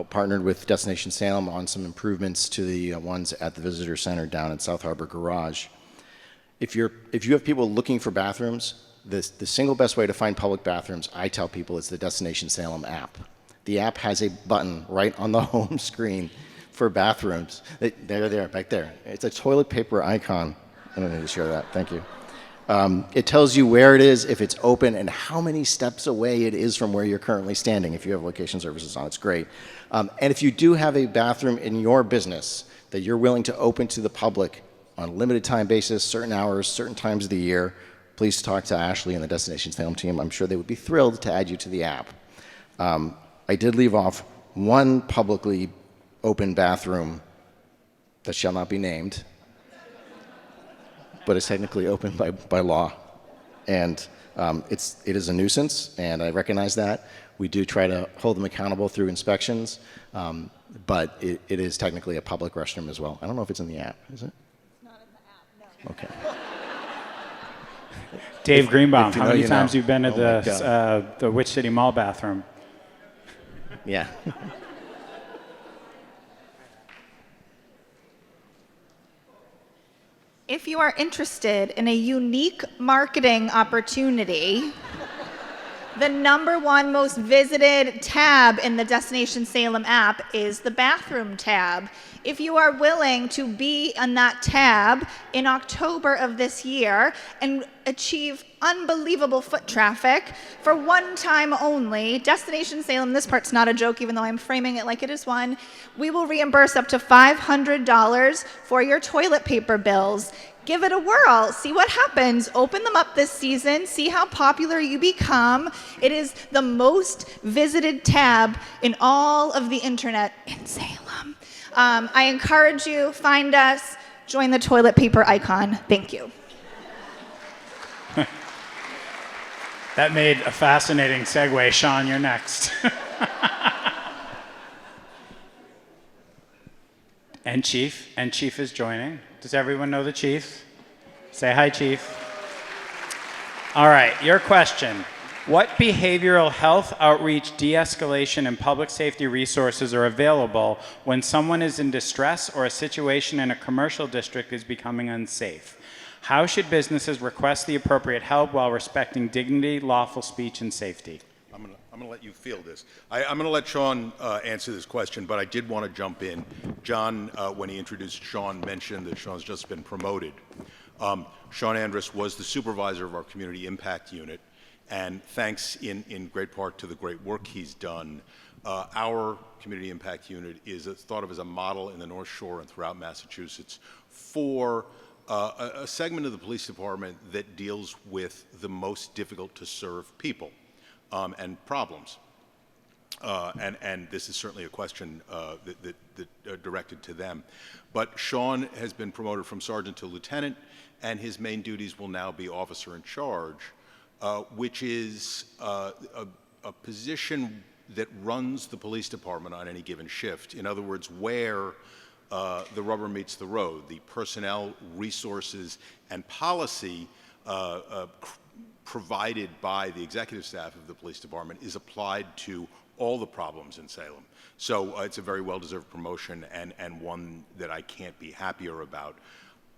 partnered with Destination Salem on some improvements to the ones at the Visitor Center down at South Harbor Garage. If you have people looking for bathrooms, the single best way to find public bathrooms, I tell people, is the Destination Salem app. The app has a button right on the home screen for bathrooms. There, back there. It's a toilet paper icon. I don't need to share that. Thank you. It tells you where it is, if it's open, and how many steps away it is from where you're currently standing. If you have location services on, it's great. And if you do have a bathroom in your business that you're willing to open to the public on a limited time basis, certain hours, certain times of the year, please talk to Ashley and the Destination Salem team. I'm sure they would be thrilled to add you to the app. I did leave off one publicly open bathroom that shall not be named, but is technically open by law. And It is a nuisance, and I recognize that. We do try to hold them accountable through inspections, but it is technically a public restroom as well. I don't know if it's in the app, is it? It's not in the app, no. Okay. Dave Greenbaum, if you how know, many you times know. you've been to Oh my God. the Witch City Mall bathroom? Yeah. If you are interested in a unique marketing opportunity, the #1 most visited tab in the Destination Salem app is the bathroom tab. If you are willing to be on that tab in October of this year and achieve unbelievable foot traffic for one time only, Destination Salem, this part's not a joke even though I'm framing it like it is one, we will reimburse up to $500 for your toilet paper bills. Give it a whirl. See what happens. Open them up this season. See how popular you become. It is the most visited tab in all of the internet in Salem. I encourage you, find us, join the toilet paper icon. Thank you. That made a fascinating segue. Sean, you're next. And Chief is joining. Does everyone know the Chief? Say hi, Chief. All right, your question. What behavioral health outreach, de-escalation, and public safety resources are available when someone is in distress or a situation in a commercial district is becoming unsafe? How should businesses request the appropriate help while respecting dignity, lawful speech, and safety? I'm going to let you field this. I'm going to let Sean answer this question, but I did want to jump in. John, when he introduced Sean, mentioned that Sean's just been promoted. Sean Andrus was the supervisor of our community impact unit, and thanks in great part to the great work he's done, our community impact unit is thought of as a model in the North Shore and throughout Massachusetts for a segment of the police department that deals with the most difficult to serve people and problems. And this is certainly a question that directed to them. But Sean has been promoted from sergeant to lieutenant, and his main duties will now be officer in charge, which is a position that runs the police department on any given shift. In other words, where the rubber meets the road, the personnel, resources, and policy provided by the executive staff of the police department is applied to all the problems in Salem. So it's a very well-deserved promotion and one that I can't be happier about.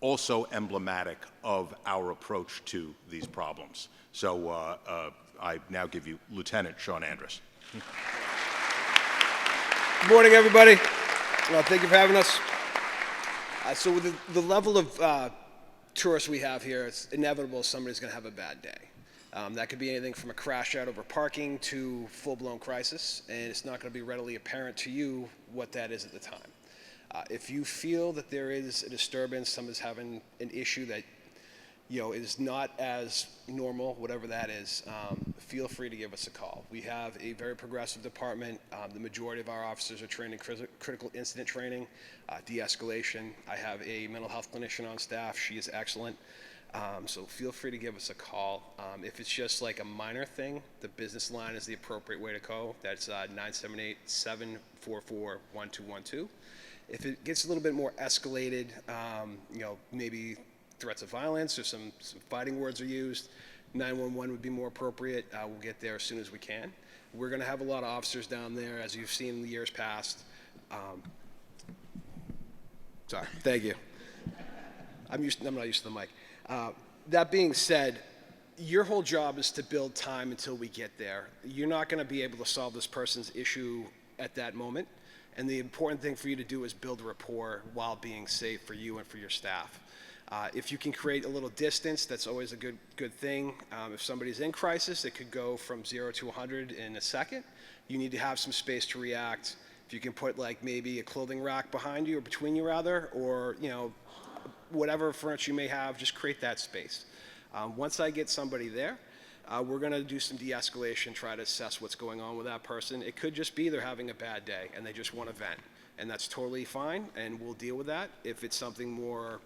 Also emblematic of our approach to these problems. So I now give you Lieutenant Sean Andrus. Good morning, everybody. Thank you for having us. So with the level of tourists we have here, it's inevitable somebody's going to have a bad day. That could be anything from a crash out over parking to full-blown crisis, and it's not going to be readily apparent to you what that is at the time. If you feel that there is a disturbance, someone's having an issue that is not as normal, whatever that is, feel free to give us a call. We have a very progressive department. The majority of our officers are trained in critical incident training, de-escalation. I have a mental health clinician on staff. She is excellent. So feel free to give us a call. If it's just like a minor thing, the business line is the appropriate way to go. That's 978-744-1212. If it gets a little bit more escalated, maybe threats of violence or some fighting words are used, 911 would be more appropriate. We'll get there as soon as we can. We're going to have a lot of officers down there, as you've seen in the years past. Sorry, thank you. I'm not used to the mic. That being said, your whole job is to build time until we get there. You're not going to be able to solve this person's issue at that moment. And the important thing for you to do is build rapport while being safe for you and for your staff. If you can create a little distance, that's always a good thing. If somebody's in crisis, it could go from 0 to 100 in a second. You need to have some space to react. If you can put like maybe a clothing rack behind you or between you rather, or whatever furniture you may have, just create that space. Once I get somebody there, we're going to do some de-escalation, try to assess what's going on with that person. It could just be they're having a bad day and they just want to vent, and that's totally fine, and we'll deal with that. If it's something more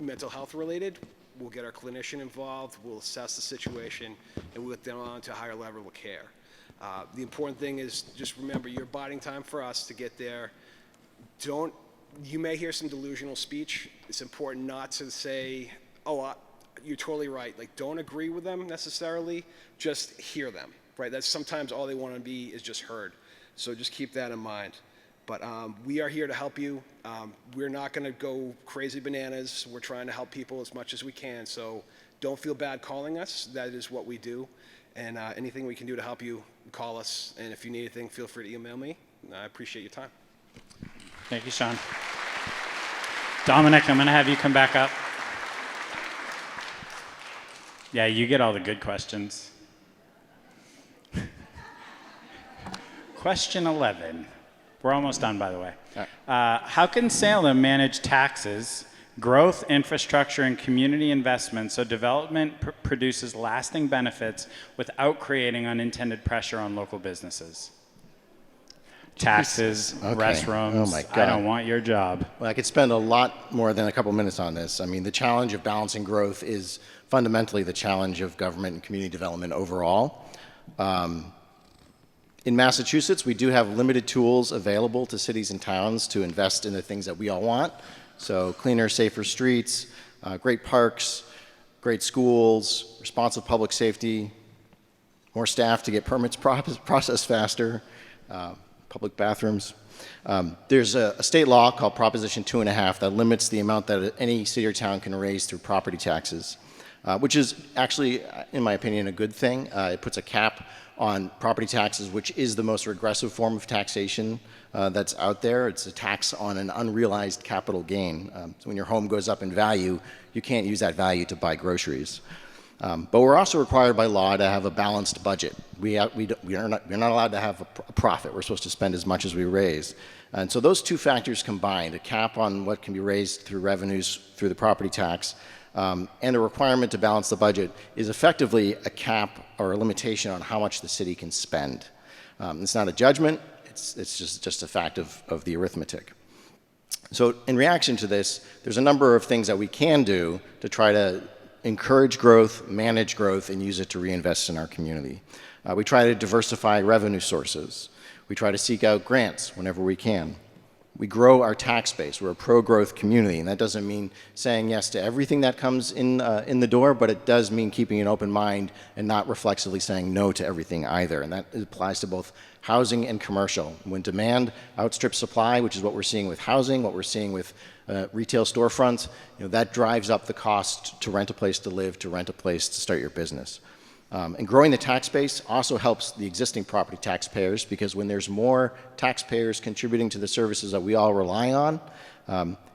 mental health related, we'll get our clinician involved, we'll assess the situation, and we'll get them on to a higher level of care. The important thing is just remember, you're biding time for us to get there. You may hear some delusional speech. It's important not to say, oh, you're totally right. Like, don't agree with them necessarily, just hear them, right? That's sometimes all they want to be is just heard. So just keep that in mind. But we are here to help you. We're not going to go crazy bananas. We're trying to help people as much as we can. So don't feel bad calling us. That is what we do. And anything we can do to help you, call us. And if you need anything, feel free to email me. I appreciate your time. Thank you, Sean. Dominic, I'm going to have you come back up. Yeah, you get all the good questions. Question 11. We're almost done, by the way. How can Salem manage taxes, growth, infrastructure, and community investment so development produces lasting benefits without creating unintended pressure on local businesses? Taxes, restrooms, oh my God. I don't want your job. Well, I could spend a lot more than a couple minutes on this. I mean, the challenge of balancing growth is fundamentally the challenge of government and community development overall. In Massachusetts, we do have limited tools available to cities and towns to invest in the things that we all want. So cleaner, safer streets, great parks, great schools, responsive public safety, more staff to get permits processed faster, public bathrooms. There's a state law called Proposition 2.5 that limits the amount that any city or town can raise through property taxes, which is actually, in my opinion, a good thing. It puts a cap on property taxes, which is the most regressive form of taxation that's out there. It's a tax on an unrealized capital gain. So when your home goes up in value, you can't use that value to buy groceries. But we're also required by law to have a balanced budget. We're not allowed to have a profit. We're supposed to spend as much as we raise. And so those two factors combined, a cap on what can be raised through revenues through the property tax, and a requirement to balance the budget, is effectively a cap or a limitation on how much the city can spend. It's not a judgment. It's just a fact of the arithmetic. So in reaction to this, there's a number of things that we can do to try to encourage growth, manage growth, and use it to reinvest in our community. We try to diversify revenue sources. We try to seek out grants whenever we can. We grow our tax base. We're a pro-growth community, and that doesn't mean saying yes to everything that comes in the door, but it does mean keeping an open mind and not reflexively saying no to everything either. And that applies to both housing and commercial. When demand outstrips supply, which is what we're seeing with housing, what we're seeing with retail storefronts, that drives up the cost to rent a place to live, to rent a place to start your business. And growing the tax base also helps the existing property taxpayers, because when there's more taxpayers contributing to the services that we all rely on,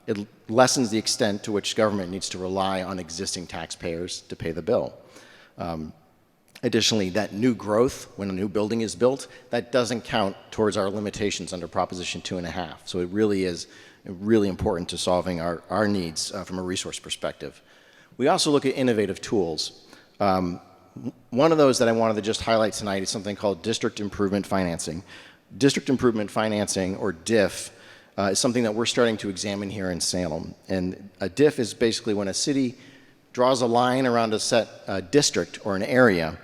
it lessens the extent to which government needs to rely on existing taxpayers to pay the bill. Additionally, that new growth, when a new building is built, that doesn't count towards our limitations under Proposition 2.5. So it really is really important to solving our needs from a resource perspective. We also look at innovative tools. One of those that I wanted to just highlight tonight is something called District Improvement Financing. District Improvement Financing, or DIF, is something that we're starting to examine here in Salem. And a DIF is basically when a city draws a line around a set district or an area,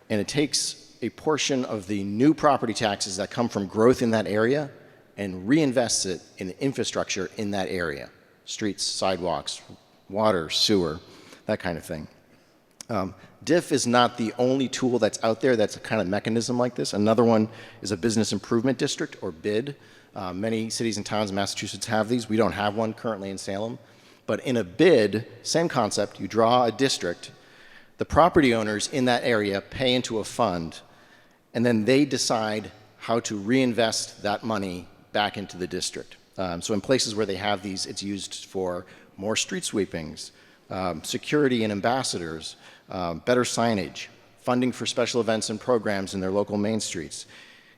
and it takes a portion of the new property taxes that come from growth in that area and reinvests it in infrastructure in that area. Streets, sidewalks, water, sewer, that kind of thing. DIF is not the only tool that's out there that's a kind of mechanism like this. Another one is a business improvement district, or BID. Many cities and towns in Massachusetts have these. We don't have one currently in Salem. But in a BID, same concept, you draw a district, the property owners in that area pay into a fund, and then they decide how to reinvest that money back into the district. So in places where they have these, it's used for more street sweepings, security and ambassadors, better signage, funding for special events and programs in their local main streets.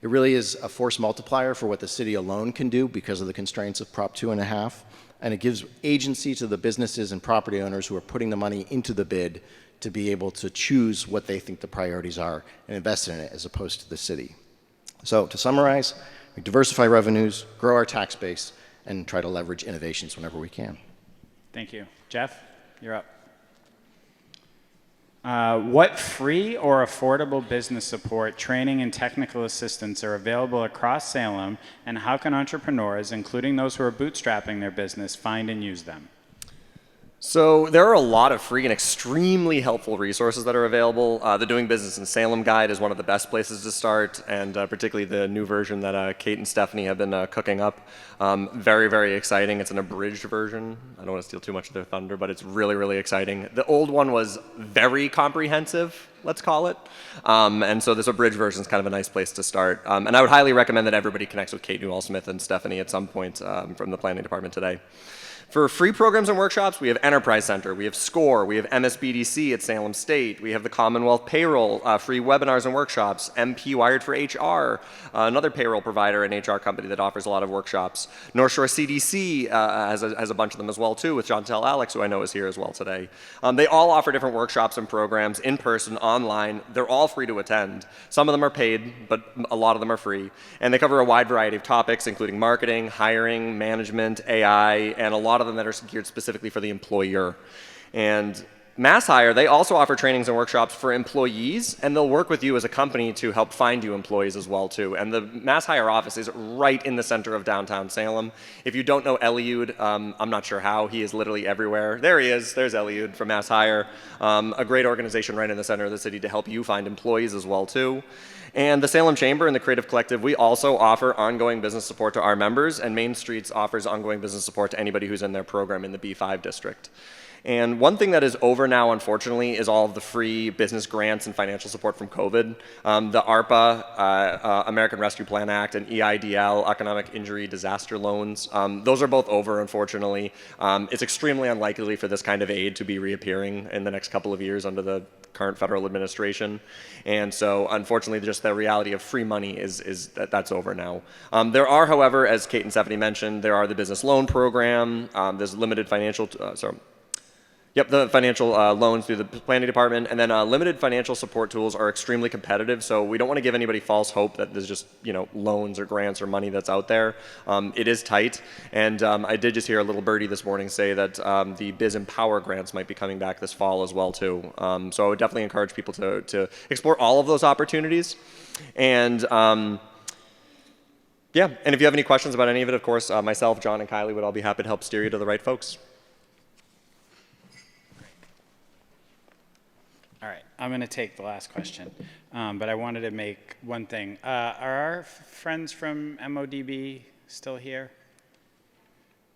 It really is a force multiplier for what the city alone can do because of the constraints of Prop 2.5, and it gives agency to the businesses and property owners who are putting the money into the bid to be able to choose what they think the priorities are and invest in it as opposed to the city. So to summarize, we diversify revenues, grow our tax base, and try to leverage innovations whenever we can. Thank you. Jeff, you're up. What free or affordable business support, training, and technical assistance are available across Salem, and how can entrepreneurs, including those who are bootstrapping their business, find and use them? So there are a lot of free and extremely helpful resources that are available. The Doing Business in Salem guide is one of the best places to start, and particularly the new version that Kate and Stephanie have been cooking up. Very, very exciting. It's an abridged version. I don't want to steal too much of their thunder, but it's really, really exciting. The old one was very comprehensive, let's call it. And so this abridged version is kind of a nice place to start. And I would highly recommend that everybody connects with Kate Newell-Smith and Stephanie at some point from the planning department today. For free programs and workshops, we have Enterprise Center, we have SCORE, we have MSBDC at Salem State, we have the Commonwealth Payroll, free webinars and workshops, MP Wired for HR, another payroll provider and HR company that offers a lot of workshops. North Shore CDC has a bunch of them as well too, with Chantel Alex, who I know is here as well today. They all offer different workshops and programs in person, online. They're all free to attend. Some of them are paid, but a lot of them are free. And they cover a wide variety of topics, including marketing, hiring, management, AI, and a lot of them that are geared specifically for the employer. And MassHire, they also offer trainings and workshops for employees, and they'll work with you as a company to help find you employees as well too. And the MassHire office is right in the center of downtown Salem. If you don't know Eliud, I'm not sure how. He is literally everywhere. There he is. There's Eliud from MassHire. A great organization right in the center of the city to help you find employees as well too. And the Salem Chamber and the Creative Collective, we also offer ongoing business support to our members, and Main Streets offers ongoing business support to anybody who's in their program in the B5 district. And one thing that is over now, unfortunately, is all of the free business grants and financial support from COVID. The ARPA, American Rescue Plan Act, and EIDL, Economic Injury Disaster Loans, those are both over, unfortunately. It's extremely unlikely for this kind of aid to be reappearing in the next couple of years under the current federal administration. And so, unfortunately, just the reality of free money is that's over now. There are, however, as Kate and Stephanie mentioned, there are the business loan program, there's limited financial, the financial loans through the planning department, and then limited financial support tools are extremely competitive, so we don't want to give anybody false hope that there's just, loans or grants or money that's out there. It is tight, and I did just hear a little birdie this morning say that the Biz Empower grants might be coming back this fall as well too. So I would definitely encourage people to explore all of those opportunities. And and if you have any questions about any of it, of course, myself, John, and Kylie would all be happy to help steer you to the right folks. All right, I'm going to take the last question, but I wanted to make one thing. Are our friends from MODB still here?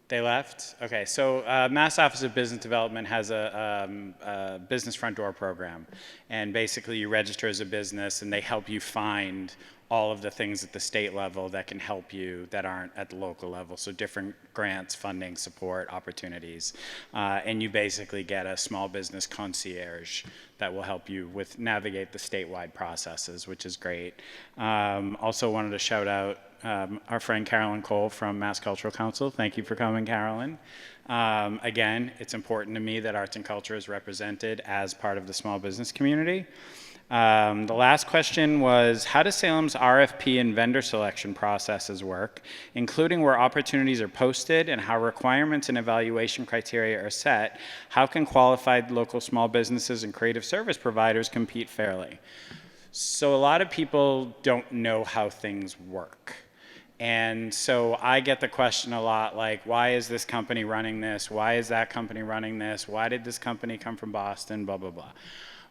They left? Okay, so Mass Office of Business Development has a business front door program, and basically you register as a business and they help you find all of the things at the state level that can help you that aren't at the local level. So different grants, funding, support, opportunities. And you basically get a small business concierge that will help you with navigate the statewide processes, which is great. Also wanted to shout out our friend Carolyn Cole from Mass Cultural Council. Thank you for coming, Carolyn. Again, it's important to me that arts and culture is represented as part of the small business community. The last question was, how does Salem's RFP and vendor selection processes work, including where opportunities are posted and how requirements and evaluation criteria are set? How can qualified local small businesses and creative service providers compete fairly? So a lot of people don't know how things work. And so I get the question a lot, like, why is this company running this? Why is that company running this? Why did this company come from Boston? Blah, blah, blah.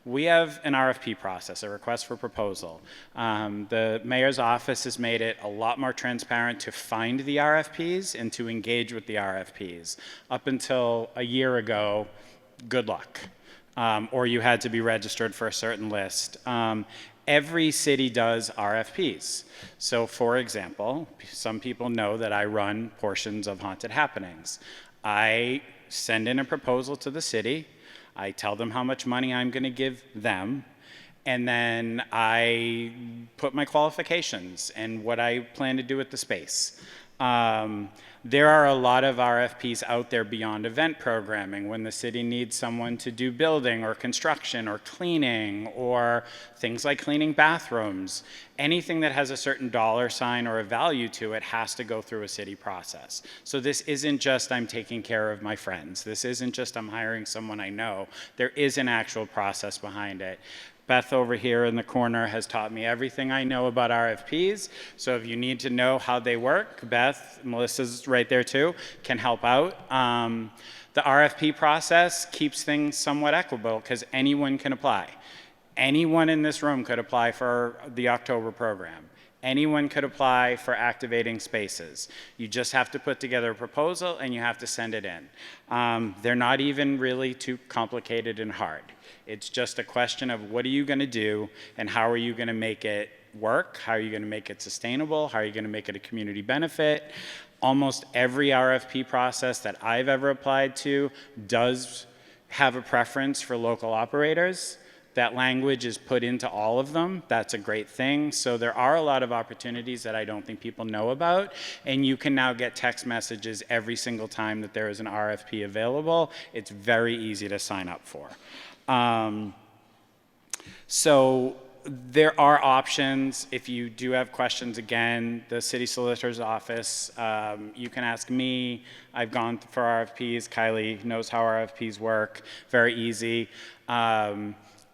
We have an RFP process, a request for proposal. The mayor's office has made it a lot more transparent to find the RFPs and to engage with the RFPs. Up until a year ago, good luck. Or you had to be registered for a certain list. Every city does RFPs. So for example, some people know that I run portions of Haunted Happenings. I send in a proposal to the city. I tell them how much money I'm going to give them, and then I put my qualifications and what I plan to do with the space. There are a lot of RFPs out there beyond event programming when the city needs someone to do building or construction or cleaning or things like cleaning bathrooms. Anything that has a certain dollar sign or a value to it has to go through a city process. So this isn't just I'm taking care of my friends. This isn't just I'm hiring someone I know. There is an actual process behind it. Beth over here in the corner has taught me everything I know about RFPs. So if you need to know how they work, Beth, Melissa's right there too, can help out. The RFP process keeps things somewhat equitable because anyone can apply. Anyone in this room could apply for the October program. Anyone could apply for activating spaces. You just have to put together a proposal and you have to send it in. They're not even really too complicated and hard. It's just a question of what are you going to do and how are you going to make it work? How are you going to make it sustainable? How are you going to make it a community benefit? Almost every RFP process that I've ever applied to does have a preference for local operators. That language is put into all of them. That's a great thing. So there are a lot of opportunities that I don't think people know about. And you can now get text messages every single time that there is an RFP available. It's very easy to sign up for. So there are options. If you do have questions, again, the city solicitor's office, you can ask me. I've gone for RFPs. Kylie knows how RFPs work. Very easy.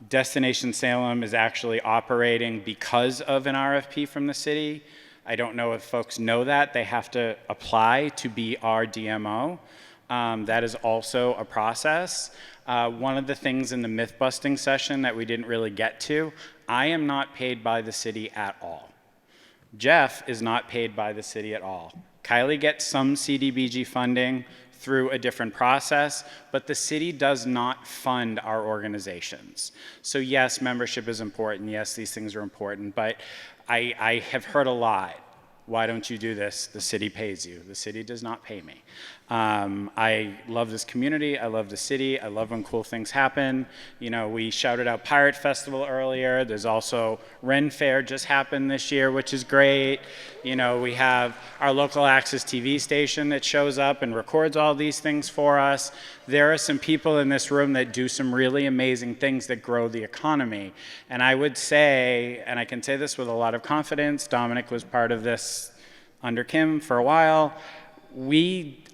Destination Salem is actually operating because of an RFP from the city. I don't know if folks know that. They have to apply to be our DMO. That is also a process. One of the things in the myth-busting session that we didn't really get to, I am not paid by the city at all. Jeff is not paid by the city at all. Kylie gets some CDBG funding through a different process, but the city does not fund our organizations. So yes, membership is important. Yes, these things are important, but I have heard a lot. Why don't you do this? The city pays you. The city does not pay me. I love this community. I love the city. I love when cool things happen. You know, we shouted out Pirate Festival earlier. There's also Ren Fair just happened this year, which is great. You know, we have our local access TV station that shows up and records all these things for us. There are some people in this room that do some really amazing things that grow the economy. And I would say, and I can say this with a lot of confidence, Dominic was part of this under Kim for a while.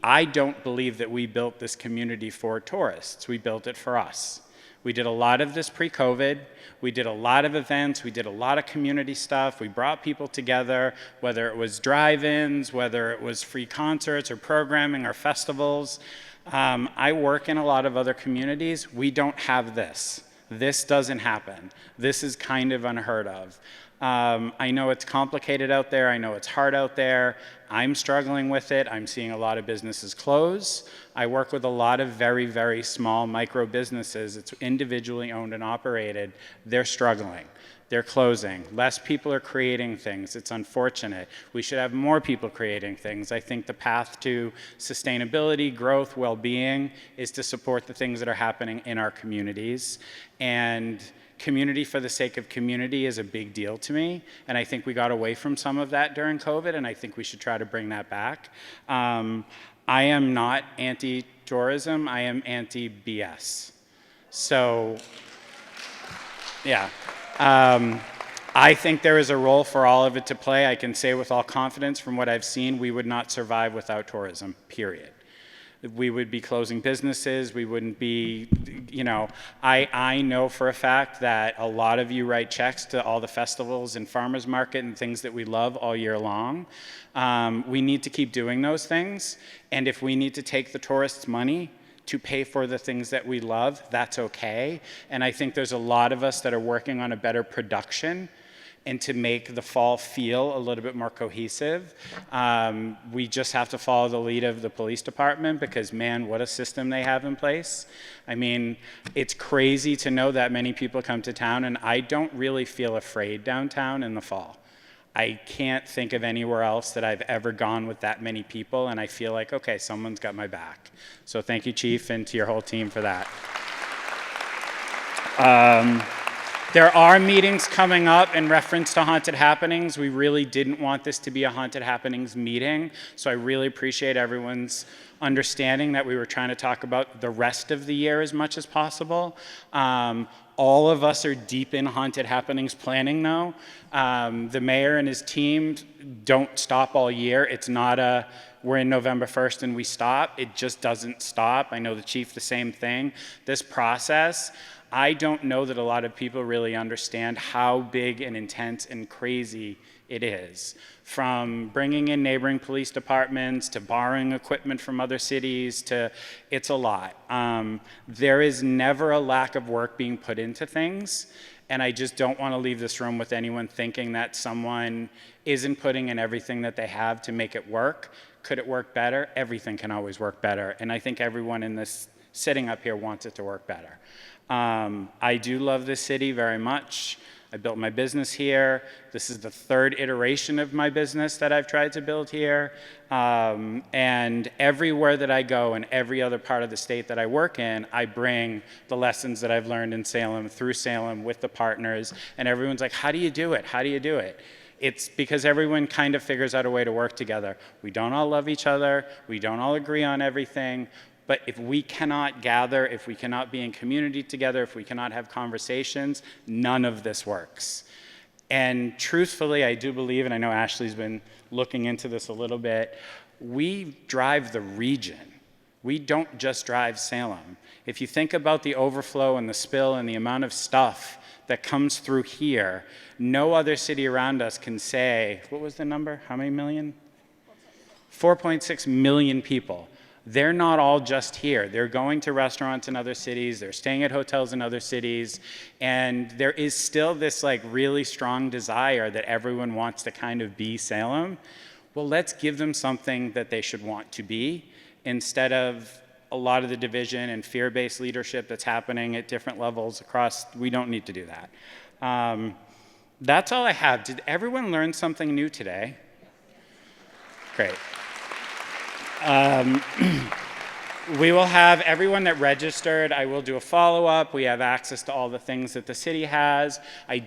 I don't believe that we built this community for tourists. We built it for us. We did a lot of this pre-COVID. We did a lot of events. We did a lot of community stuff. We brought people together, whether it was drive-ins, whether it was free concerts or programming or festivals. I work in a lot of other communities. We don't have this. This doesn't happen. This is kind of unheard of. I know it's complicated out there. I know it's hard out there. I'm struggling with it. I'm seeing a lot of businesses close. I work with a lot of very, very small micro businesses. It's individually owned and operated. They're struggling. They're closing. Less people are creating things. It's unfortunate. We should have more people creating things. I think the path to sustainability, growth, well-being is to support the things that are happening in our communities. And community for the sake of community is a big deal to me, and I think we got away from some of that during COVID, and I think we should try to bring that back. I am not anti-tourism, I am anti-BS. So, yeah. I think there is a role for all of it to play. I can say with all confidence from what I've seen, we would not survive without tourism, period. We would be closing businesses, we wouldn't be, you know, I know for a fact that a lot of you write checks to all the festivals and farmers market and things that we love all year long. We need to keep doing those things, and if we need to take the tourists' money to pay for the things that we love, that's okay. And I think there's a lot of us that are working on a better production and to make the fall feel a little bit more cohesive. We just have to follow the lead of the police department because, man, what a system they have in place. I mean, it's crazy to know that many people come to town, and I don't really feel afraid downtown in the fall. I can't think of anywhere else that I've ever gone with that many people, and I feel like, okay, someone's got my back. So thank you, Chief, and to your whole team for that. There are meetings coming up in reference to haunted happenings. We really didn't want this to be a haunted happenings meeting, so I really appreciate everyone's understanding that we were trying to talk about the rest of the year as much as possible. All of us are deep in haunted happenings planning now. The mayor and his team don't stop all year. It's not a, we're in November 1st and we stop. It just doesn't stop. I know the chief, the same thing. This process, I don't know that a lot of people really understand how big and intense and crazy it is. From bringing in neighboring police departments to borrowing equipment from other cities to, it's a lot. There is never a lack of work being put into things, and I just don't want to leave this room with anyone thinking that someone isn't putting in everything that they have to make it work. Could it work better? Everything can always work better, and I think everyone in this sitting up here wants it to work better. I do love this city very much. I built my business here. This is the third iteration of my business that I've tried to build here. And everywhere that I go in every other part of the state that I work in, I bring the lessons that I've learned in Salem, through Salem, with the partners. And everyone's like, how do you do it? How do you do it? It's because everyone kind of figures out a way to work together. We don't all love each other. We don't all agree on everything. But if we cannot gather, if we cannot be in community together, if we cannot have conversations, none of this works. And truthfully, I do believe, and I know Ashley's been looking into this a little bit, we drive the region. We don't just drive Salem. If you think about the overflow and the spill and the amount of stuff that comes through here, no other city around us can say, what was the number? How many million? 4.6 million people. They're not all just here. They're going to restaurants in other cities, they're staying at hotels in other cities, and there is still this like really strong desire that everyone wants to kind of be Salem. Well, let's give them something that they should want to be instead of a lot of the division and fear-based leadership that's happening at different levels across. We don't need to do that. That's all I have. Did everyone learn something new today? Great. We will have everyone that registered, I will do a follow-up. We have access to all the things that the city has. I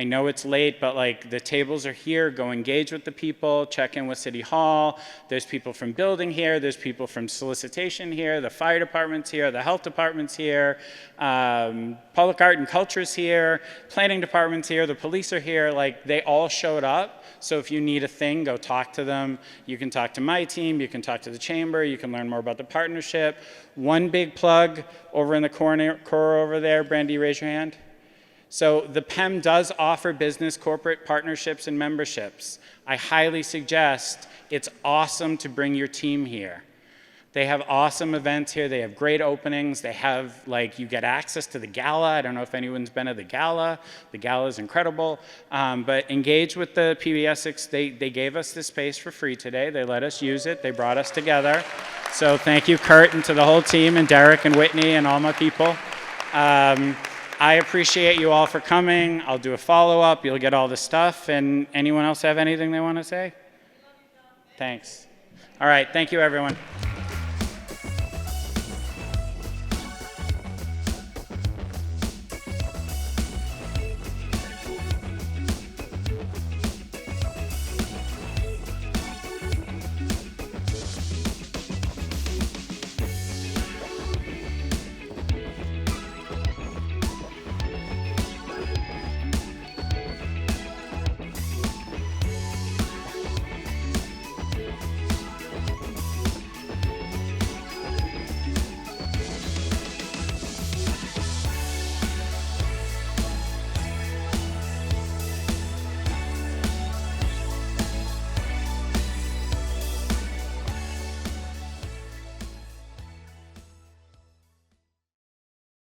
know it's late, but like the tables are here. Go engage with the people, check in with City Hall. There's people from building here. There's people from solicitation here. The fire department's here. The health department's here. Public art and culture's here. Planning department's here. The police are here. Like they all showed up. So if you need a thing, go talk to them. You can talk to my team. You can talk to the chamber. You can learn more about the partnership. One big plug over in the corner over there. Brandy, raise your hand. So the PEM does offer business corporate partnerships and memberships. I highly suggest it's awesome to bring your team here. They have awesome events here. They have great openings. They have, like, you get access to the gala. I don't know if anyone's been to the gala. The gala is incredible. But engage with the Peabody Essex. They gave us this space for free today. They let us use it. They brought us together. So thank you, Kurt, and to the whole team, and Derek and Whitney and all my people. I appreciate you all for coming. I'll do a follow-up. You'll get all the stuff. And anyone else have anything they want to say? Thanks. All right. Thank you, everyone.